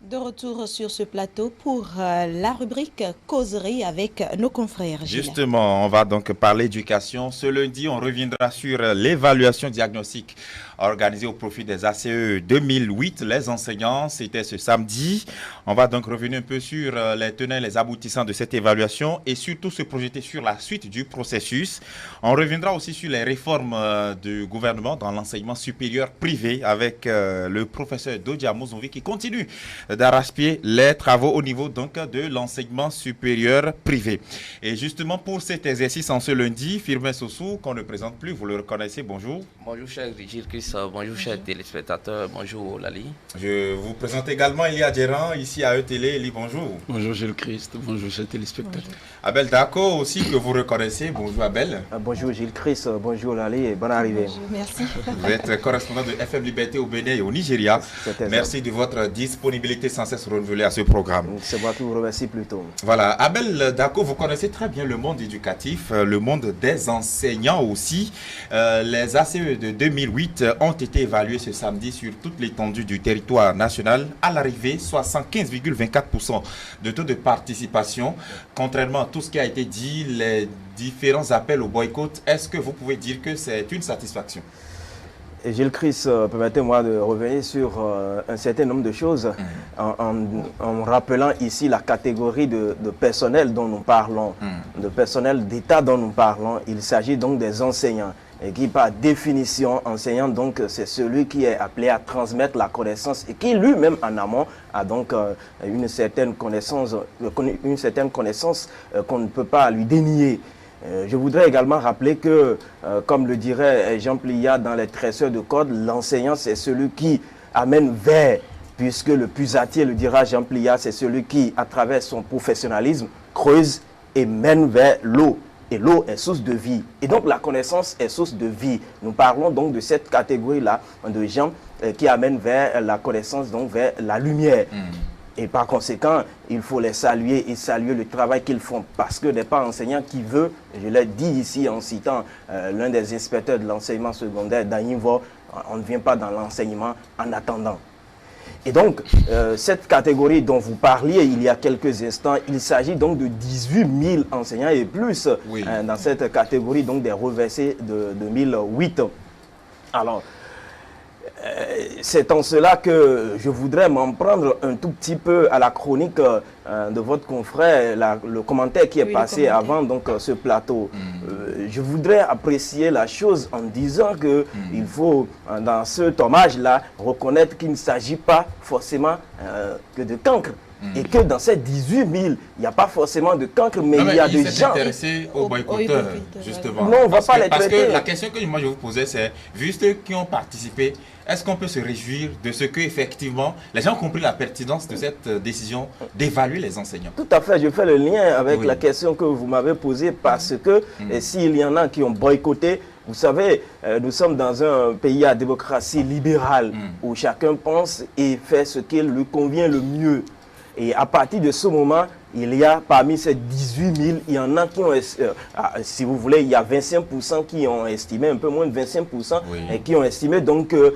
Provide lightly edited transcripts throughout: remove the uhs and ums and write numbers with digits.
De retour sur ce plateau pour la rubrique causerie avec nos confrères. Justement, on va donc parler éducation. Ce lundi, on reviendra sur l'évaluation diagnostique organisée au profit des ACE 2008. Les enseignants, c'était ce samedi. On va donc revenir un peu sur les tenants et les aboutissants de cette évaluation et surtout se projeter sur la suite du processus. On reviendra aussi sur les réformes du gouvernement dans l'enseignement supérieur privé avec le professeur Dodia Mouzoumi qui continue d'arracher les travaux au niveau donc de l'enseignement supérieur privé. Et justement pour cet exercice en ce lundi, Firmin Sossou, qu'on ne présente plus, vous le reconnaissez, bonjour. Bonjour cher Gilles Chris, bonjour chers téléspectateurs, bonjour Lali. Je vous présente également Elia Djeran, ici à ETélé. Eli, bonjour. Bonjour Gilles Christ, bonjour chers téléspectateurs. Bonjour. Abel Dako aussi que vous reconnaissez, bonjour Abel. Bonjour Gilles Christ, bonjour Lali et bonne arrivée. Bonjour, merci. Vous êtes correspondant de FM Liberté au Bénin et au Nigeria. Merci de votre disponibilité sans cesse renouvelée à ce programme. C'est moi qui vous remercie plutôt. Voilà, Abel Dako, vous connaissez très bien le monde éducatif, le monde des enseignants aussi. Les ACE de 2008 ont été évalués ce samedi sur toute l'étendue du territoire national. À l'arrivée, 75,24% de taux de participation. Contrairement à tout ce qui a été dit, les différents appels au boycott, est-ce que vous pouvez dire que c'est une satisfaction? Et Gilles Christ, permettez-moi de revenir sur un certain nombre de choses en rappelant ici la catégorie de personnel dont nous parlons, de personnel d'État dont nous parlons. Il s'agit donc des enseignants. Et qui par définition, enseignant, donc c'est celui qui est appelé à transmettre la connaissance et qui lui-même en amont a donc une certaine connaissance qu'on ne peut pas lui dénier. Je voudrais également rappeler que, comme le dirait Jean Pliat dans les tresseurs de code, l'enseignant c'est celui qui amène vers, puisque le pusatier, le dira Jean Pliat, c'est celui qui, à travers son professionnalisme, creuse et mène vers l'eau. Et l'eau est source de vie. Et donc la connaissance est source de vie. Nous parlons donc de cette catégorie-là de gens qui amènent vers la connaissance, donc vers la lumière. Et par conséquent, il faut les saluer et saluer le travail qu'ils font. Parce que n'est pas enseignant qui veut, je l'ai dit ici en citant l'un des inspecteurs de l'enseignement secondaire d'Aïnvo, on ne vient pas dans l'enseignement en attendant. Et donc, cette catégorie dont vous parliez il y a quelques instants, il s'agit donc de 18 000 enseignants et plus dans cette catégorie donc des reversés de 2008. Alors, c'est en cela que je voudrais m'en prendre un tout petit peu à la chronique de votre confrère, le commentaire qui est passé avant donc, ce plateau. Je voudrais apprécier la chose en disant qu'il faut, dans cet hommage-là, reconnaître qu'il ne s'agit pas forcément que de cancre. Et que dans ces 18 000, il n'y a pas forcément de cancre, mais il y a des gens... intéressés aux boycotteurs, justement. Non, on ne va pas les traiter. Parce que la question que moi je vous posais, c'est, vu ceux qui ont participé, est-ce qu'on peut se réjouir de ce qu'effectivement, les gens ont compris la pertinence de cette décision d'évaluer les enseignants? Tout à fait, je fais le lien avec la question que vous m'avez posée, parce que s'il y en a qui ont boycotté, vous savez, nous sommes dans un pays à démocratie libérale, où chacun pense et fait ce qu'il lui convient le mieux. Et à partir de ce moment, il y a parmi ces 18 000, il y en a qui ont, si vous voulez, il y a 25% qui ont estimé, un peu moins de 25%, et qui ont estimé donc que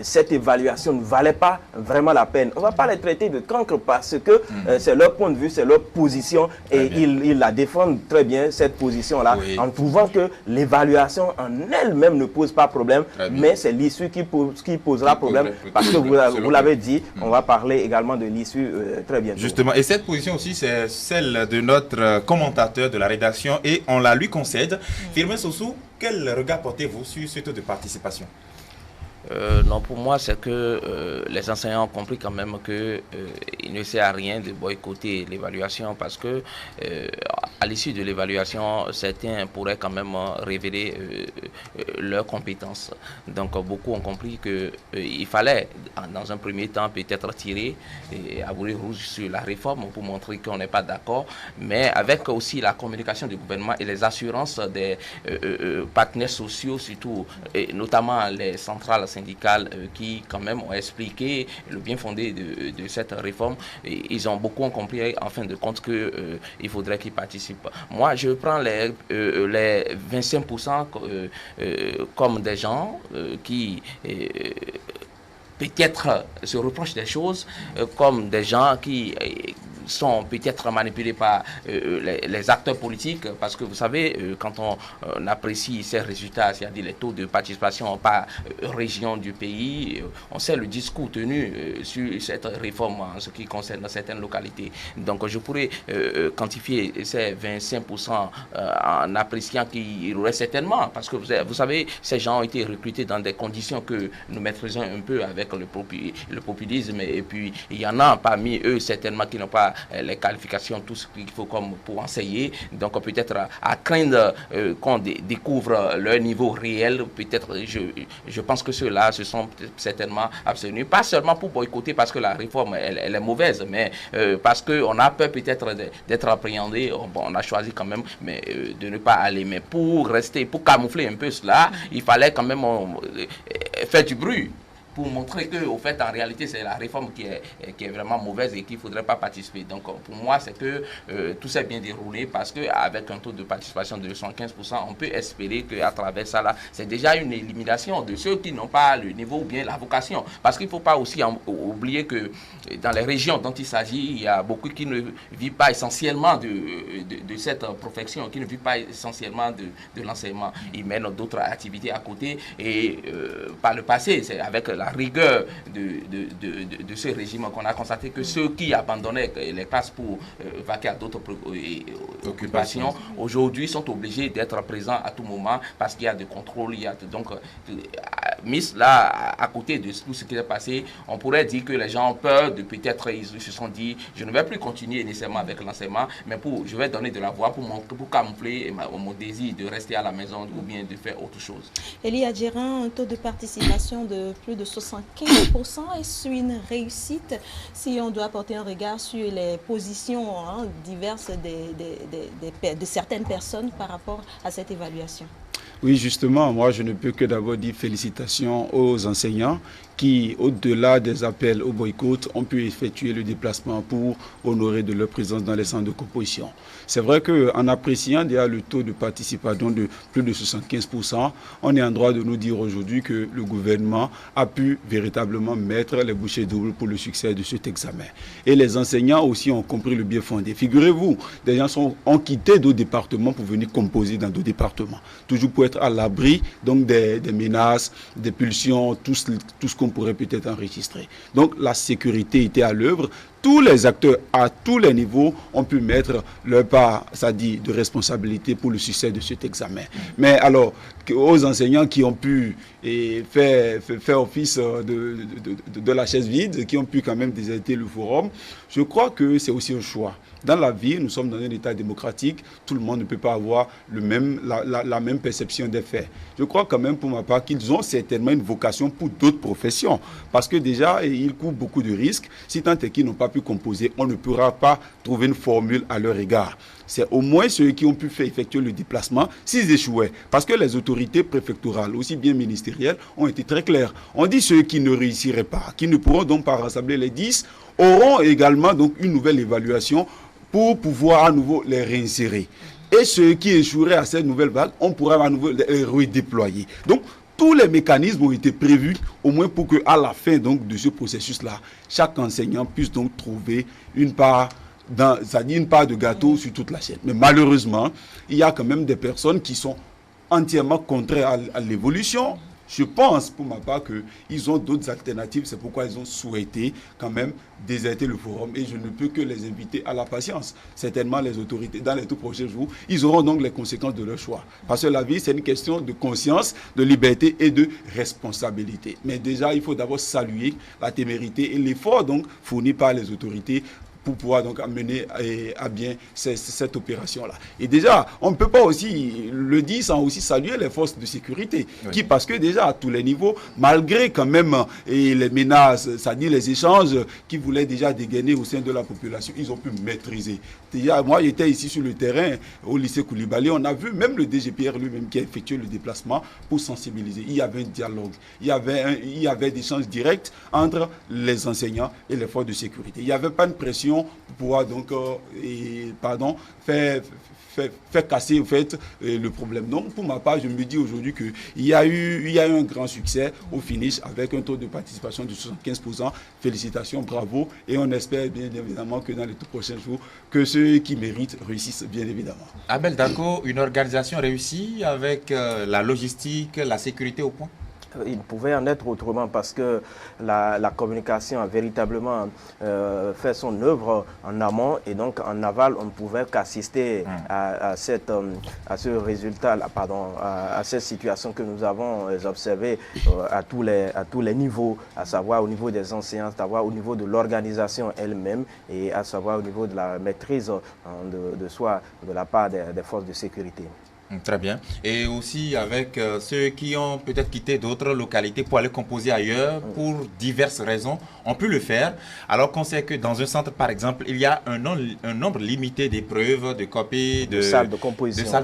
cette évaluation ne valait pas vraiment la peine. On ne va pas les traiter de cancre parce que c'est leur point de vue, c'est leur position, et ils la défendent très bien, cette position-là, en trouvant que l'évaluation en elle-même ne pose pas problème, mais c'est l'issue qui posera problème, parce que vous l'avez dit, on va parler également de l'issue très bientôt. Justement, et cette position aussi, c'est celle de notre commentateur de la rédaction et on la lui concède. Firmin Sossou, quel regard portez-vous sur ce taux de participation? Non, pour moi, c'est que les enseignants ont compris quand même qu'il ne sert à rien de boycotter l'évaluation parce que à l'issue de l'évaluation, certains pourraient quand même révéler leurs compétences. Donc, beaucoup ont compris qu'il fallait, dans un premier temps, peut-être tirer à boulet rouge sur la réforme pour montrer qu'on n'est pas d'accord, mais avec aussi la communication du gouvernement et les assurances des partenaires sociaux, surtout, et notamment les centrales syndicales qui quand même ont expliqué le bien fondé de cette réforme. Et ils ont beaucoup compris en fin de compte qu'il faudrait qu'ils participent. Moi, je prends les 25% comme des gens qui peut-être se reprochent des choses comme des gens qui sont peut-être manipulés par les acteurs politiques, parce que vous savez, quand on apprécie ces résultats, c'est-à-dire les taux de participation par région du pays, on sait le discours tenu sur cette réforme en ce qui concerne certaines localités. Donc je pourrais quantifier ces 25% en appréciant qu'il y aurait certainement, parce que vous savez, ces gens ont été recrutés dans des conditions que nous maîtrisons un peu avec le populisme, et puis il y en a parmi eux certainement qui n'ont pas les qualifications, tout ce qu'il faut comme pour enseigner. Donc peut-être à craindre qu'on découvre leur niveau réel. Peut-être, je pense que ceux-là se sont certainement abstenus. Pas seulement pour boycotter parce que la réforme elle est mauvaise, mais parce qu'on a peur peut-être d'être appréhendé. Bon, on a choisi quand même de ne pas aller. Mais pour rester, pour camoufler un peu cela, il fallait quand même faire du bruit, pour montrer que, au fait, en réalité, c'est la réforme qui est vraiment mauvaise et qu'il ne faudrait pas participer. Donc, pour moi, c'est que tout s'est bien déroulé, parce qu'avec un taux de participation de 75%, on peut espérer qu'à travers ça, là, c'est déjà une élimination de ceux qui n'ont pas le niveau ou bien la vocation. Parce qu'il ne faut pas aussi oublier que dans les régions dont il s'agit, il y a beaucoup qui ne vivent pas essentiellement de cette profession, qui ne vivent pas essentiellement de l'enseignement. Ils mènent d'autres activités à côté, et par le passé, c'est avec la rigueur de ce régime qu'on a constaté que ceux qui abandonnaient les classes pour vaquer à d'autres occupations, aujourd'hui sont obligés d'être présents à tout moment, parce qu'il y a des contrôles, il y a donc mis là à côté de tout ce qui est passé. On pourrait dire que les gens ont peur de, peut-être ils se sont dit, je ne vais plus continuer nécessairement avec l'enseignement, mais je vais donner de la voix pour camoufler mon désir de rester à la maison ou bien de faire autre chose. Elie Adjérand, un taux de participation de plus de 75%, est-ce une réussite si on doit porter un regard sur les positions diverses de certaines personnes par rapport à cette évaluation? Oui, justement, moi je ne peux que d'abord dire félicitations aux enseignants qui, au-delà des appels au boycott, ont pu effectuer le déplacement pour honorer de leur présence dans les centres de composition. C'est vrai qu'en appréciant déjà le taux de participation de plus de 75%, on est en droit de nous dire aujourd'hui que le gouvernement a pu véritablement mettre les bouchées doubles pour le succès de cet examen. Et les enseignants aussi ont compris le bien fondé. Figurez-vous, des gens ont quitté d'autres départements pour venir composer dans d'autres départements, toujours pour être à l'abri donc des menaces, des pulsions, tout ce qu'on pourrait peut-être enregistrer. Donc la sécurité était à l'œuvre. Tous les acteurs à tous les niveaux ont pu mettre leur part, c'est-à-dire de responsabilité pour le succès de cet examen. Mais alors, aux enseignants qui ont pu faire office de la chaise vide, qui ont pu quand même déserter le forum, je crois que c'est aussi un choix. Dans la vie, nous sommes dans un État démocratique, tout le monde ne peut pas avoir la même perception des faits. Je crois quand même pour ma part qu'ils ont certainement une vocation pour d'autres professions, parce que déjà, ils courent beaucoup de risques. Si tant est qu'ils n'ont pas pu composer, on ne pourra pas trouver une formule à leur égard. C'est au moins ceux qui ont pu faire effectuer le déplacement s'ils échouaient. Parce que les autorités préfectorales, aussi bien ministérielles, ont été très claires. On dit ceux qui ne réussiraient pas, qui ne pourront donc pas rassembler les 10, auront également donc une nouvelle évaluation pour pouvoir à nouveau les réinsérer. Et ceux qui échoueraient à cette nouvelle vague, on pourra à nouveau les redéployer. Donc, tous les mécanismes ont été prévus, au moins pour qu'à la fin donc, de ce processus-là, chaque enseignant puisse donc trouver une part de gâteau sur toute la chaîne. Mais malheureusement, il y a quand même des personnes qui sont entièrement contraires à l'évolution. Je pense, pour ma part, qu'ils ont d'autres alternatives. C'est pourquoi ils ont souhaité quand même déserter le forum. Et je ne peux que les inviter à la patience. Certainement, les autorités, dans les tout prochains jours, ils auront donc les conséquences de leur choix. Parce que la vie, c'est une question de conscience, de liberté et de responsabilité. Mais déjà, il faut d'abord saluer la témérité et l'effort donc fourni par les autorités pour pouvoir donc amener à bien cette opération-là. Et déjà, on ne peut pas aussi le dire sans aussi saluer les forces de sécurité, qui, parce que déjà, à tous les niveaux, malgré quand même les menaces, c'est-à-dire les échanges qui voulaient déjà dégainer au sein de la population, ils ont pu maîtriser. Déjà, moi, j'étais ici sur le terrain, au lycée Koulibaly, on a vu même le DGPR lui-même qui a effectué le déplacement pour sensibiliser. Il y avait un dialogue, il y avait des échanges directs entre les enseignants et les forces de sécurité. Il n'y avait pas une pression solution pour pouvoir donc, faire casser en fait, le problème. Donc pour ma part, je me dis aujourd'hui qu'il y a eu un grand succès au finish avec un taux de participation de 75%. Félicitations, bravo. Et on espère bien évidemment que dans les tout prochains jours, que ceux qui méritent réussissent bien évidemment. Abel Dako, une organisation réussie avec la logistique, la sécurité au point? Il pouvait en être autrement parce que la communication a véritablement fait son œuvre en amont et donc en aval, on ne pouvait qu'assister à ce résultat, à cette situation que nous avons observée à tous les niveaux, à savoir au niveau des enseignants, à savoir au niveau de l'organisation elle-même et à savoir au niveau de la maîtrise de soi de la part des forces de sécurité. Très bien. Et aussi avec ceux qui ont peut-être quitté d'autres localités pour aller composer ailleurs pour diverses raisons, on peut le faire. Alors qu'on sait que dans un centre, par exemple, il y a un nombre limité d'épreuves, de copies, de salles de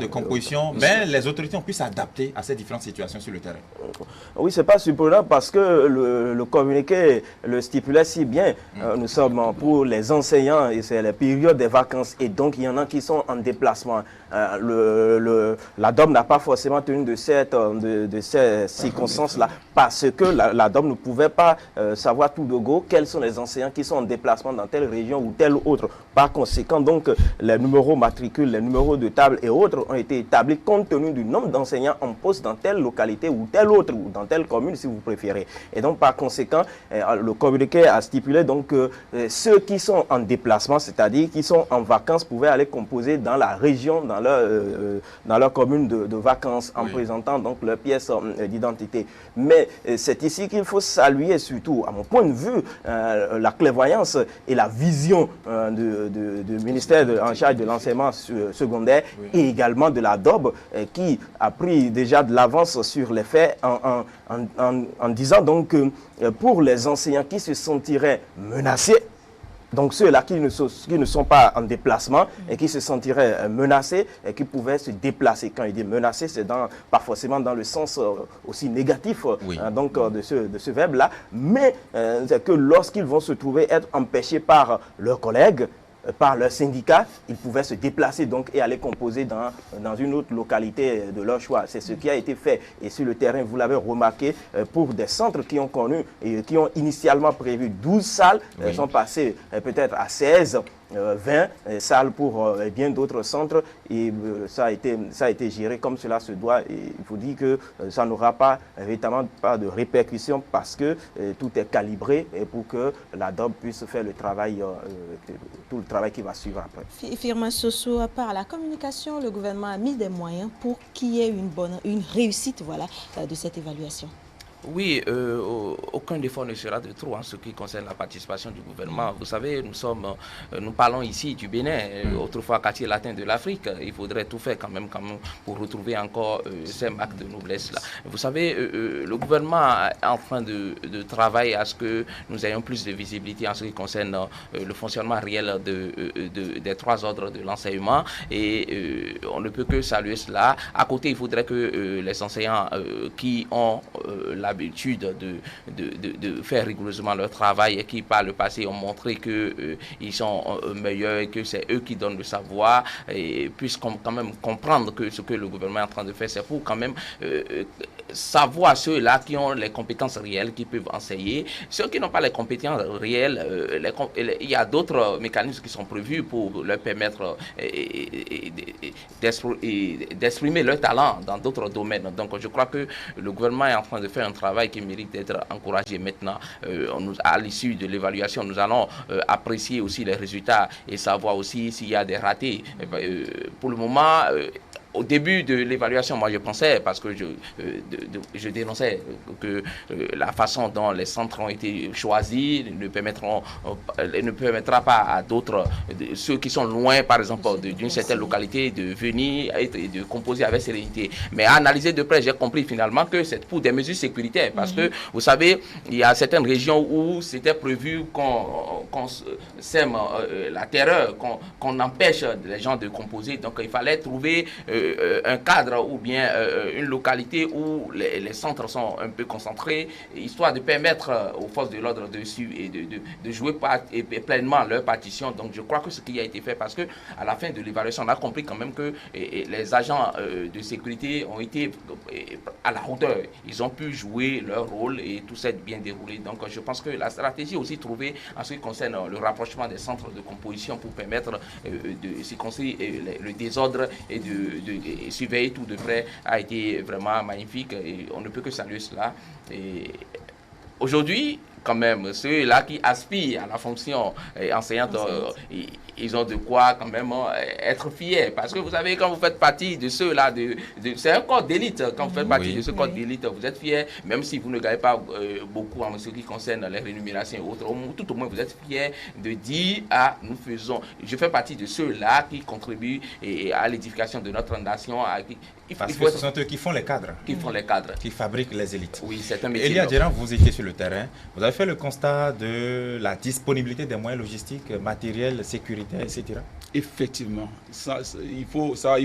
composition. Mais les autorités ont pu s'adapter à ces différentes situations sur le terrain. Oui, c'est pas surprenant parce que le communiqué le stipulait si bien. Nous sommes pour les enseignants et c'est la période des vacances et donc il y en a qui sont en déplacement. La DOM n'a pas forcément tenu de ces circonstances-là parce que la DOM ne pouvait pas savoir tout de go quels sont les enseignants qui sont en déplacement dans telle région ou telle autre. Par conséquent, donc, les numéros matricules, les numéros de table et autres ont été établis compte tenu du nombre d'enseignants en poste dans telle localité ou telle autre, ou dans telle commune si vous préférez. Et donc, par conséquent, le communiqué a stipulé donc que ceux qui sont en déplacement, c'est-à-dire qui sont en vacances, pouvaient aller composer dans la région, dans leur commune de vacances en présentant donc leur pièce d'identité. Mais c'est ici qu'il faut saluer surtout, à mon point de vue, la clairvoyance et la vision du ministère en charge de l'enseignement secondaire et également de la DOB qui a pris déjà de l'avance sur les faits en disant donc que pour les enseignants qui se sentiraient menacés, donc ceux-là qui ne sont pas en déplacement et qui se sentiraient menacés et qui pouvaient se déplacer. Quand il dit menacé, c'est pas forcément dans le sens aussi négatif de ce verbe-là, mais c'est que lorsqu'ils vont se trouver être empêchés par leurs collègues, par leur syndicat, ils pouvaient se déplacer donc et aller composer dans une autre localité de leur choix. C'est ce qui a été fait. Et sur le terrain, vous l'avez remarqué, pour des centres qui ont connu et qui ont initialement prévu 12 salles, sont passées peut-être à 16, 20 salles pour bien d'autres centres et ça a été géré comme cela se doit et il faut dire que ça n'aura pas véritablement pas de répercussions parce que tout est calibré et pour que la DOB puisse faire le travail, tout le travail qui va suivre après. Firmin Soso, à part la communication, le gouvernement a mis des moyens pour qu'il y ait une réussite de cette évaluation. Oui, aucun effort ne sera de trop en ce qui concerne la participation du gouvernement. Vous savez, nous parlons ici du Bénin, autrefois quartier latin de l'Afrique. Il faudrait tout faire quand même pour retrouver encore ces marques de noblesse-là. Vous savez, le gouvernement est en train de travailler à ce que nous ayons plus de visibilité en ce qui concerne le fonctionnement réel des trois ordres de l'enseignement et on ne peut que saluer cela. À côté, il faudrait que les enseignants qui ont l'habitude de faire rigoureusement leur travail et qui par le passé ont montré qu'ils sont meilleurs et que c'est eux qui donnent le savoir et puissent quand même comprendre que ce que le gouvernement est en train de faire, c'est pour quand même savoir ceux-là qui ont les compétences réelles, qui peuvent enseigner. Ceux qui n'ont pas les compétences réelles, il y a d'autres mécanismes qui sont prévus pour leur permettre d'exprimer leur talent dans d'autres domaines. Donc je crois que le gouvernement est en train de faire un travail qui mérite d'être encouragé. Maintenant, à l'issue de l'évaluation, nous allons apprécier aussi les résultats et savoir aussi s'il y a des ratés. Pour le moment, au début de l'évaluation, moi je pensais, parce que je dénonçais que la façon dont les centres ont été choisis ne permettra pas à d'autres, ceux qui sont loin par exemple d'une certaine localité, de venir et de composer avec sérénité. Mais à analyser de près, j'ai compris finalement que c'est pour des mesures sécuritaires, parce que vous savez, il y a certaines régions où c'était prévu qu'on sème la terreur, qu'on empêche les gens de composer. Donc il fallait trouver un cadre ou bien une localité où les centres sont un peu concentrés, histoire de permettre aux forces de l'ordre dessus et de jouer pleinement leur partition. Donc je crois que ce qui a été fait, parce que à la fin de l'évaluation, on a compris quand même que les agents de sécurité ont été à la hauteur. Ils ont pu jouer leur rôle et tout s'est bien déroulé. Donc je pense que la stratégie aussi trouvée en ce qui concerne le rapprochement des centres de composition pour permettre de circonscrire le désordre et de surveiller tout de près a été vraiment magnifique et on ne peut que saluer cela. Et aujourd'hui, quand même, ceux-là qui aspirent à la fonction enseignante, ils ont de quoi quand même être fiers. Parce que vous savez, quand vous faites partie de ceux-là, c'est un corps d'élite. Quand vous faites partie de ce corps d'élite, vous êtes fiers, même si vous ne gagnez pas beaucoup en ce qui concerne les rémunérations et autres. Tout au moins, vous êtes fiers de dire, ah, nous faisons. Je fais partie de ceux-là qui contribuent à l'édification de notre nation. Parce que ce sont eux qui font les cadres. Qui font les cadres. Qui fabriquent les élites. Oui, c'est un métier. Elia Djeran, vous étiez sur le terrain. Vous avez fait le constat de la disponibilité des moyens logistiques, matériels, sécuritaires, etc. Effectivement, il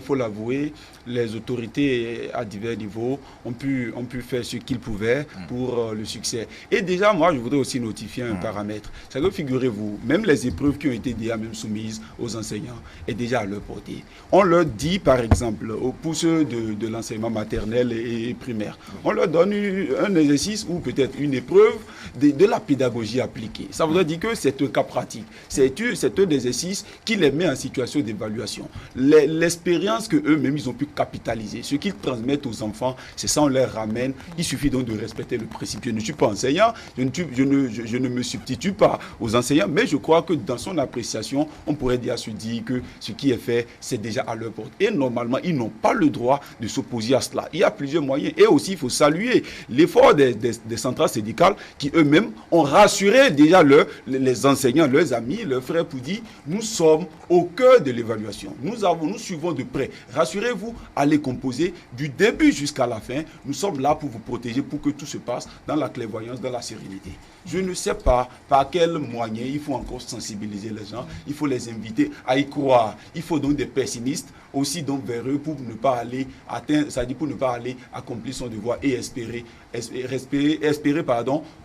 faut l'avouer, les autorités à divers niveaux ont pu faire ce qu'ils pouvaient pour le succès. Et déjà, moi, je voudrais aussi notifier un paramètre. C'est que, figurez-vous, même les épreuves qui ont été déjà même soumises aux enseignants est déjà à leur portée. On leur dit, par exemple, pour ceux de l'enseignement maternel et primaire, on leur donne un exercice ou peut-être une épreuve de la pédagogie appliquée. Ça voudrait dire que c'est un cas pratique. C'est un exercice qui les met en situation d'évaluation. L'expérience qu'eux-mêmes, ils ont pu capitaliser, ce qu'ils transmettent aux enfants, c'est ça, on leur ramène. Il suffit donc de respecter le principe. Je ne suis pas enseignant, je ne me substitue pas aux enseignants, mais je crois que dans son appréciation, on pourrait déjà se dire que ce qui est fait, c'est déjà à leur portée. Et normalement, ils n'ont pas le droit de s'opposer à cela. Il y a plusieurs moyens. Et aussi, il faut saluer l'effort des centrales syndicales qui eux-mêmes ont rassuré déjà les enseignants, leurs amis, leurs frères pour dire, nous sommes au cœur de l'évaluation. Nous suivons de près. Rassurez-vous, allez composer du début jusqu'à la fin. Nous sommes là pour vous protéger, pour que tout se passe dans la clairvoyance, dans la sérénité. Je ne sais pas par quel moyen il faut encore sensibiliser les gens. Il faut les inviter à y croire. Il faut donc des pessimistes aussi donc vers eux pour ne pas aller atteindre, c'est-à-dire pour ne pas aller accomplir son devoir et espérer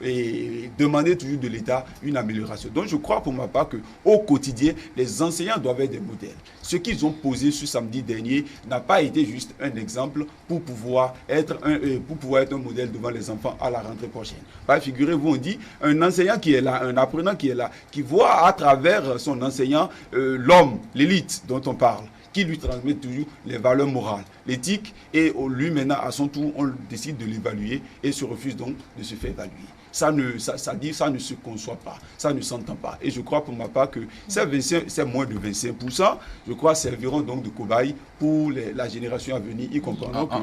et demander toujours de l'État une amélioration. Donc je crois pour ma part qu'au quotidien, les enseignants doivent être des modèles. Ce qu'ils ont posé ce samedi dernier n'a pas été juste un exemple pour pouvoir être un modèle devant les enfants à la rentrée prochaine. Figurez-vous, on dit un enseignant qui est là, un apprenant qui est là, qui voit à travers son enseignant l'homme, l'élite dont on parle, qui lui transmet toujours les valeurs morales, l'éthique, et lui maintenant à son tour on décide de l'évaluer et se refuse donc de se faire évaluer. Ça ne se conçoit pas, ça ne s'entend pas. Et je crois pour ma part que c'est moins de 25%, je crois, serviront donc de cobaye pour la génération à venir. Ils comprendront que...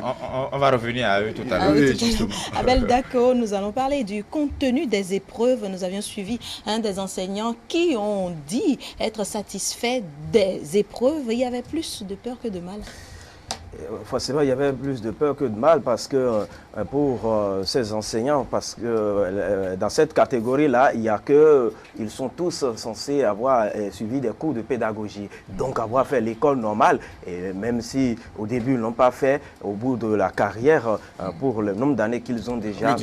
On va revenir à eux tout à l'heure. Justement. Abel Dako, nous allons parler du contenu des épreuves. Nous avions suivi un des enseignants qui ont dit être satisfaits des épreuves. Il y avait plus de peur que de mal. Forcément, il y avait plus de peur que de mal parce que pour ces enseignants, parce que dans cette catégorie-là, il y a que ils sont tous censés avoir suivi des cours de pédagogie, donc avoir fait l'école normale. Et même si au début ils ne l'ont pas fait, au bout de la carrière, pour le nombre d'années qu'ils ont déjà,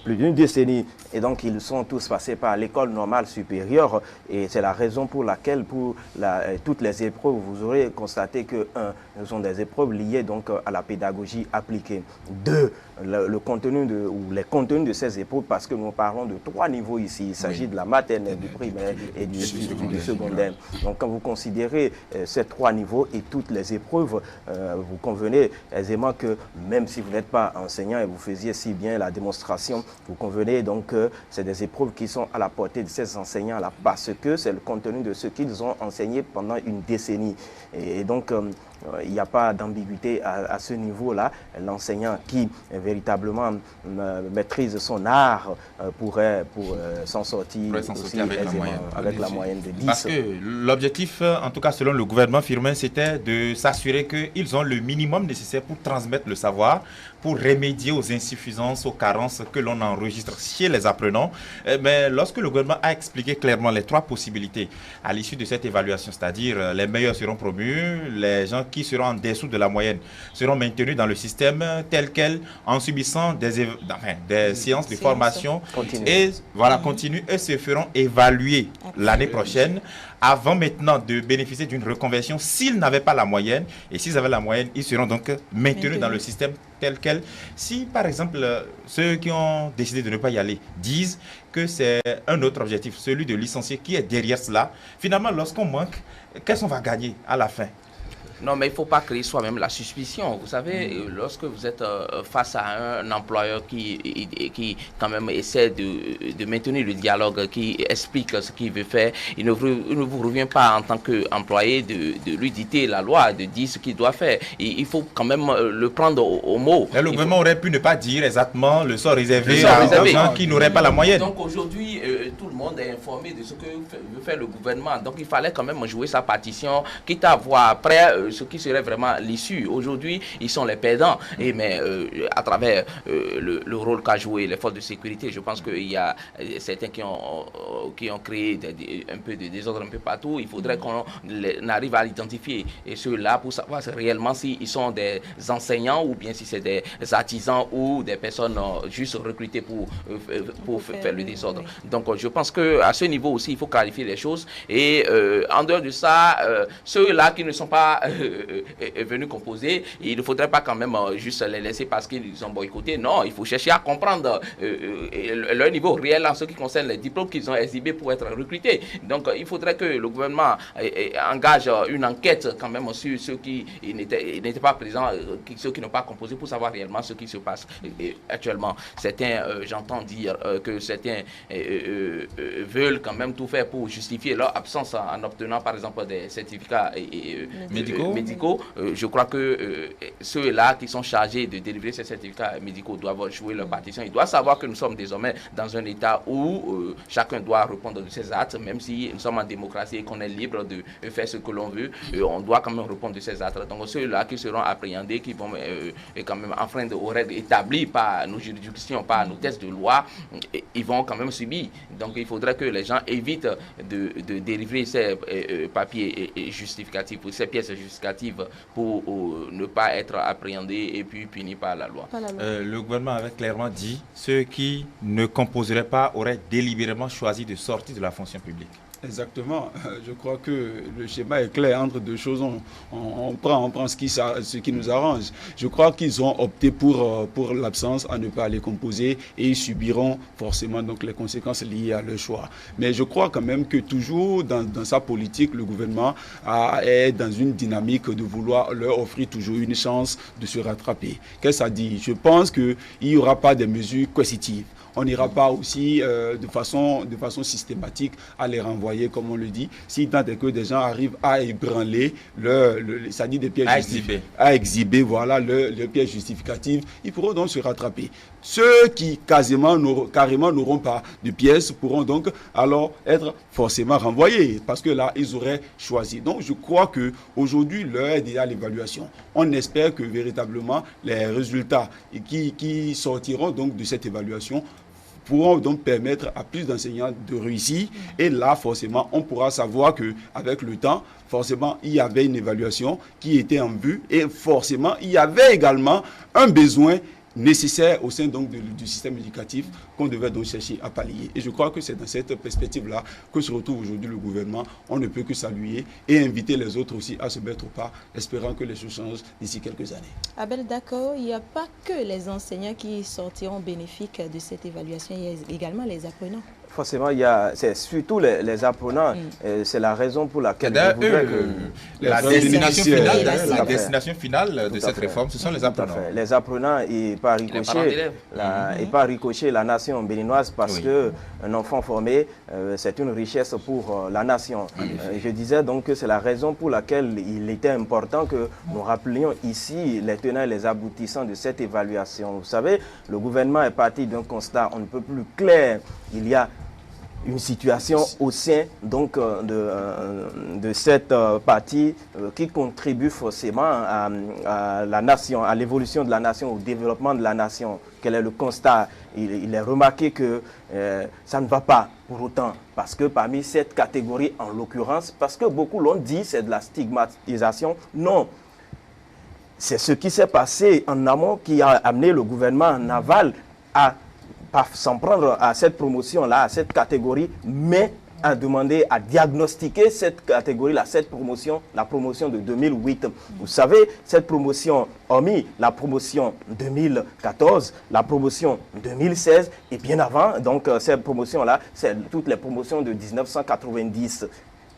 plus d'une décennie. Et donc ils sont tous passés par l'école normale supérieure. Et c'est la raison pour laquelle pour toutes les épreuves, vous aurez constaté que ce sont des épreuves liées donc à la pédagogie appliquée. 2, le contenu ou les contenus de ces épreuves, parce que nous parlons de 3 niveaux ici. Il s'agit de la maternelle, du primaire et du secondaire. Donc quand vous considérez ces 3 niveaux et toutes les épreuves, vous convenez aisément que même si vous n'êtes pas enseignant et vous faisiez si bien la démonstration, vous convenez donc que c'est des épreuves qui sont à la portée de ces enseignants-là, parce que c'est le contenu de ce qu'ils ont enseigné pendant une décennie. Et donc, il n'y a pas d'ambiguïté à ce niveau-là. L'enseignant qui véritablement maîtrise son art pourrait s'en sortir aussi avec la moyenne de 10. Parce que l'objectif, en tout cas selon le gouvernement Firmin, c'était de s'assurer qu'ils ont le minimum nécessaire pour transmettre le savoir, pour remédier aux insuffisances, aux carences que l'on enregistre chez les apprenants. Mais lorsque le gouvernement a expliqué clairement les 3 possibilités à l'issue de cette évaluation, c'est-à-dire les meilleurs seront promus, les gens qui seront en dessous de la moyenne seront maintenus dans le système tel quel en subissant des séances de formation et voilà, continuent et se feront évaluer l'année prochaine avant maintenant de bénéficier d'une reconversion s'ils n'avaient pas la moyenne. Et s'ils avaient la moyenne, ils seront donc maintenus dans le système tel quel. Si, par exemple, ceux qui ont décidé de ne pas y aller disent que c'est un autre objectif, celui de licencier qui est derrière cela, finalement, lorsqu'on manque, qu'est-ce qu'on va gagner à la fin? Non, mais il ne faut pas créer soi-même la suspicion. Vous savez, lorsque vous êtes face à un employeur qui quand même essaie de maintenir le dialogue, qui explique ce qu'il veut faire, il ne vous revient pas en tant qu'employé de lui dicter la loi, de dire ce qu'il doit faire. Il faut quand même le prendre au mot. Et le gouvernement aurait pu ne pas dire exactement le sort réservé aux gens qui n'auraient pas la moyenne. Donc aujourd'hui, tout le monde est informé de ce que veut faire le gouvernement. Donc il fallait quand même jouer sa partition, quitte à voir après ce qui serait vraiment l'issue. Aujourd'hui, ils sont les perdants. Mais à travers le rôle qu'a joué les forces de sécurité, je pense qu'il y a certains qui ont créé un peu de désordre un peu partout. Il faudrait qu'on arrive à l'identifier. Et ceux-là, pour savoir réellement s'ils sont des enseignants ou bien si c'est des artisans ou des personnes juste recrutées pour faire le désordre. Oui. Donc, je pense qu'à ce niveau aussi, il faut clarifier les choses. Et en dehors de ça, ceux-là qui ne sont pas venus composer, il ne faudrait pas quand même juste les laisser parce qu'ils ont boycotté. Non, il faut chercher à comprendre leur niveau réel en ce qui concerne les diplômes qu'ils ont exhibés pour être recrutés. Donc, il faudrait que le gouvernement engage une enquête quand même sur ceux qui n'étaient pas présents, ceux qui n'ont pas composé pour savoir réellement ce qui se passe actuellement. Certains, j'entends dire que certains veulent quand même tout faire pour justifier leur absence en obtenant par exemple des certificats médicaux. Je crois que ceux-là qui sont chargés de délivrer ces certificats médicaux doivent jouer leur partition. Ils doivent savoir que nous sommes désormais dans un état où chacun doit répondre de ses actes, même si nous sommes en démocratie et qu'on est libre de faire ce que l'on veut, on doit quand même répondre de ses actes. Donc ceux-là qui seront appréhendés, qui vont quand même enfreindre aux règles établies par nos juridictions, par nos textes de loi, ils vont quand même subir. Donc il faudrait que les gens évitent de délivrer ces papiers justificatifs, ces pièces justificatives pour ne pas être appréhendés et puis punis par la loi. Le gouvernement avait clairement dit ceux qui ne composeraient pas auraient délibérément choisi de sortir de la fonction publique. Exactement. Je crois que le schéma est clair entre deux choses. On prend ce qui nous arrange. Je crois qu'ils ont opté pour l'absence à ne pas aller composer et ils subiront forcément donc les conséquences liées à leur choix. Mais je crois quand même que toujours dans sa politique, le gouvernement est dans une dynamique de vouloir leur offrir toujours une chance de se rattraper. Qu'est-ce que ça dit? Je pense qu'il n'y aura pas de mesures coercitives. On n'ira pas aussi de façon systématique à les renvoyer, comme on le dit. Si tant est que des gens arrivent à ébranler ça dit des pièces à exhiber voilà, les pièces justificatives, ils pourront donc se rattraper. Ceux qui carrément n'auront pas de pièces pourront donc alors être forcément renvoyés parce que là, ils auraient choisi. Donc, je crois qu'aujourd'hui, l'heure est déjà à l'évaluation. On espère que véritablement les résultats qui sortiront donc de cette évaluation pourront donc permettre à plus d'enseignants de réussir. Et là, forcément, on pourra savoir qu'avec le temps, forcément, il y avait une évaluation qui était en vue et forcément, il y avait également un besoin nécessaire au sein donc du système éducatif qu'on devait donc chercher à pallier. Et je crois que c'est dans cette perspective-là que se retrouve aujourd'hui le gouvernement. On ne peut que saluer et inviter les autres aussi à se mettre au pas, espérant que les choses changent d'ici quelques années. Abel, d'accord, il n'y a pas que les enseignants qui sortiront bénéfiques de cette évaluation, il y a également les apprenants. Forcément, c'est surtout les apprenants. C'est la raison pour laquelle je voudrais que la destination finale de cette réforme, ce sont les apprenants. Les apprenants et par ricochet, la nation béninoise, parce qu'un enfant formé, c'est une richesse pour la nation. Je disais donc que c'est la raison pour laquelle il était important que nous rappelions ici les tenants et les aboutissants de cette évaluation. Vous savez, le gouvernement est parti d'un constat on ne peut plus clair. Il y a une situation au sein donc, de cette partie qui contribue forcément à la nation, à l'évolution de la nation, au développement de la nation. Quel est le constat? Il est remarqué que ça ne va pas pour autant, parce que parmi cette catégorie en l'occurrence, parce que beaucoup l'ont dit, c'est de la stigmatisation. Non, c'est ce qui s'est passé en amont qui a amené le gouvernement en aval à pas s'en prendre à cette promotion-là, à cette catégorie, mais à demander, à diagnostiquer cette catégorie-là, cette promotion, la promotion de 2008. Vous savez, cette promotion, hormis la promotion 2014, la promotion 2016, et bien avant, donc cette promotion-là, c'est toutes les promotions de 1990.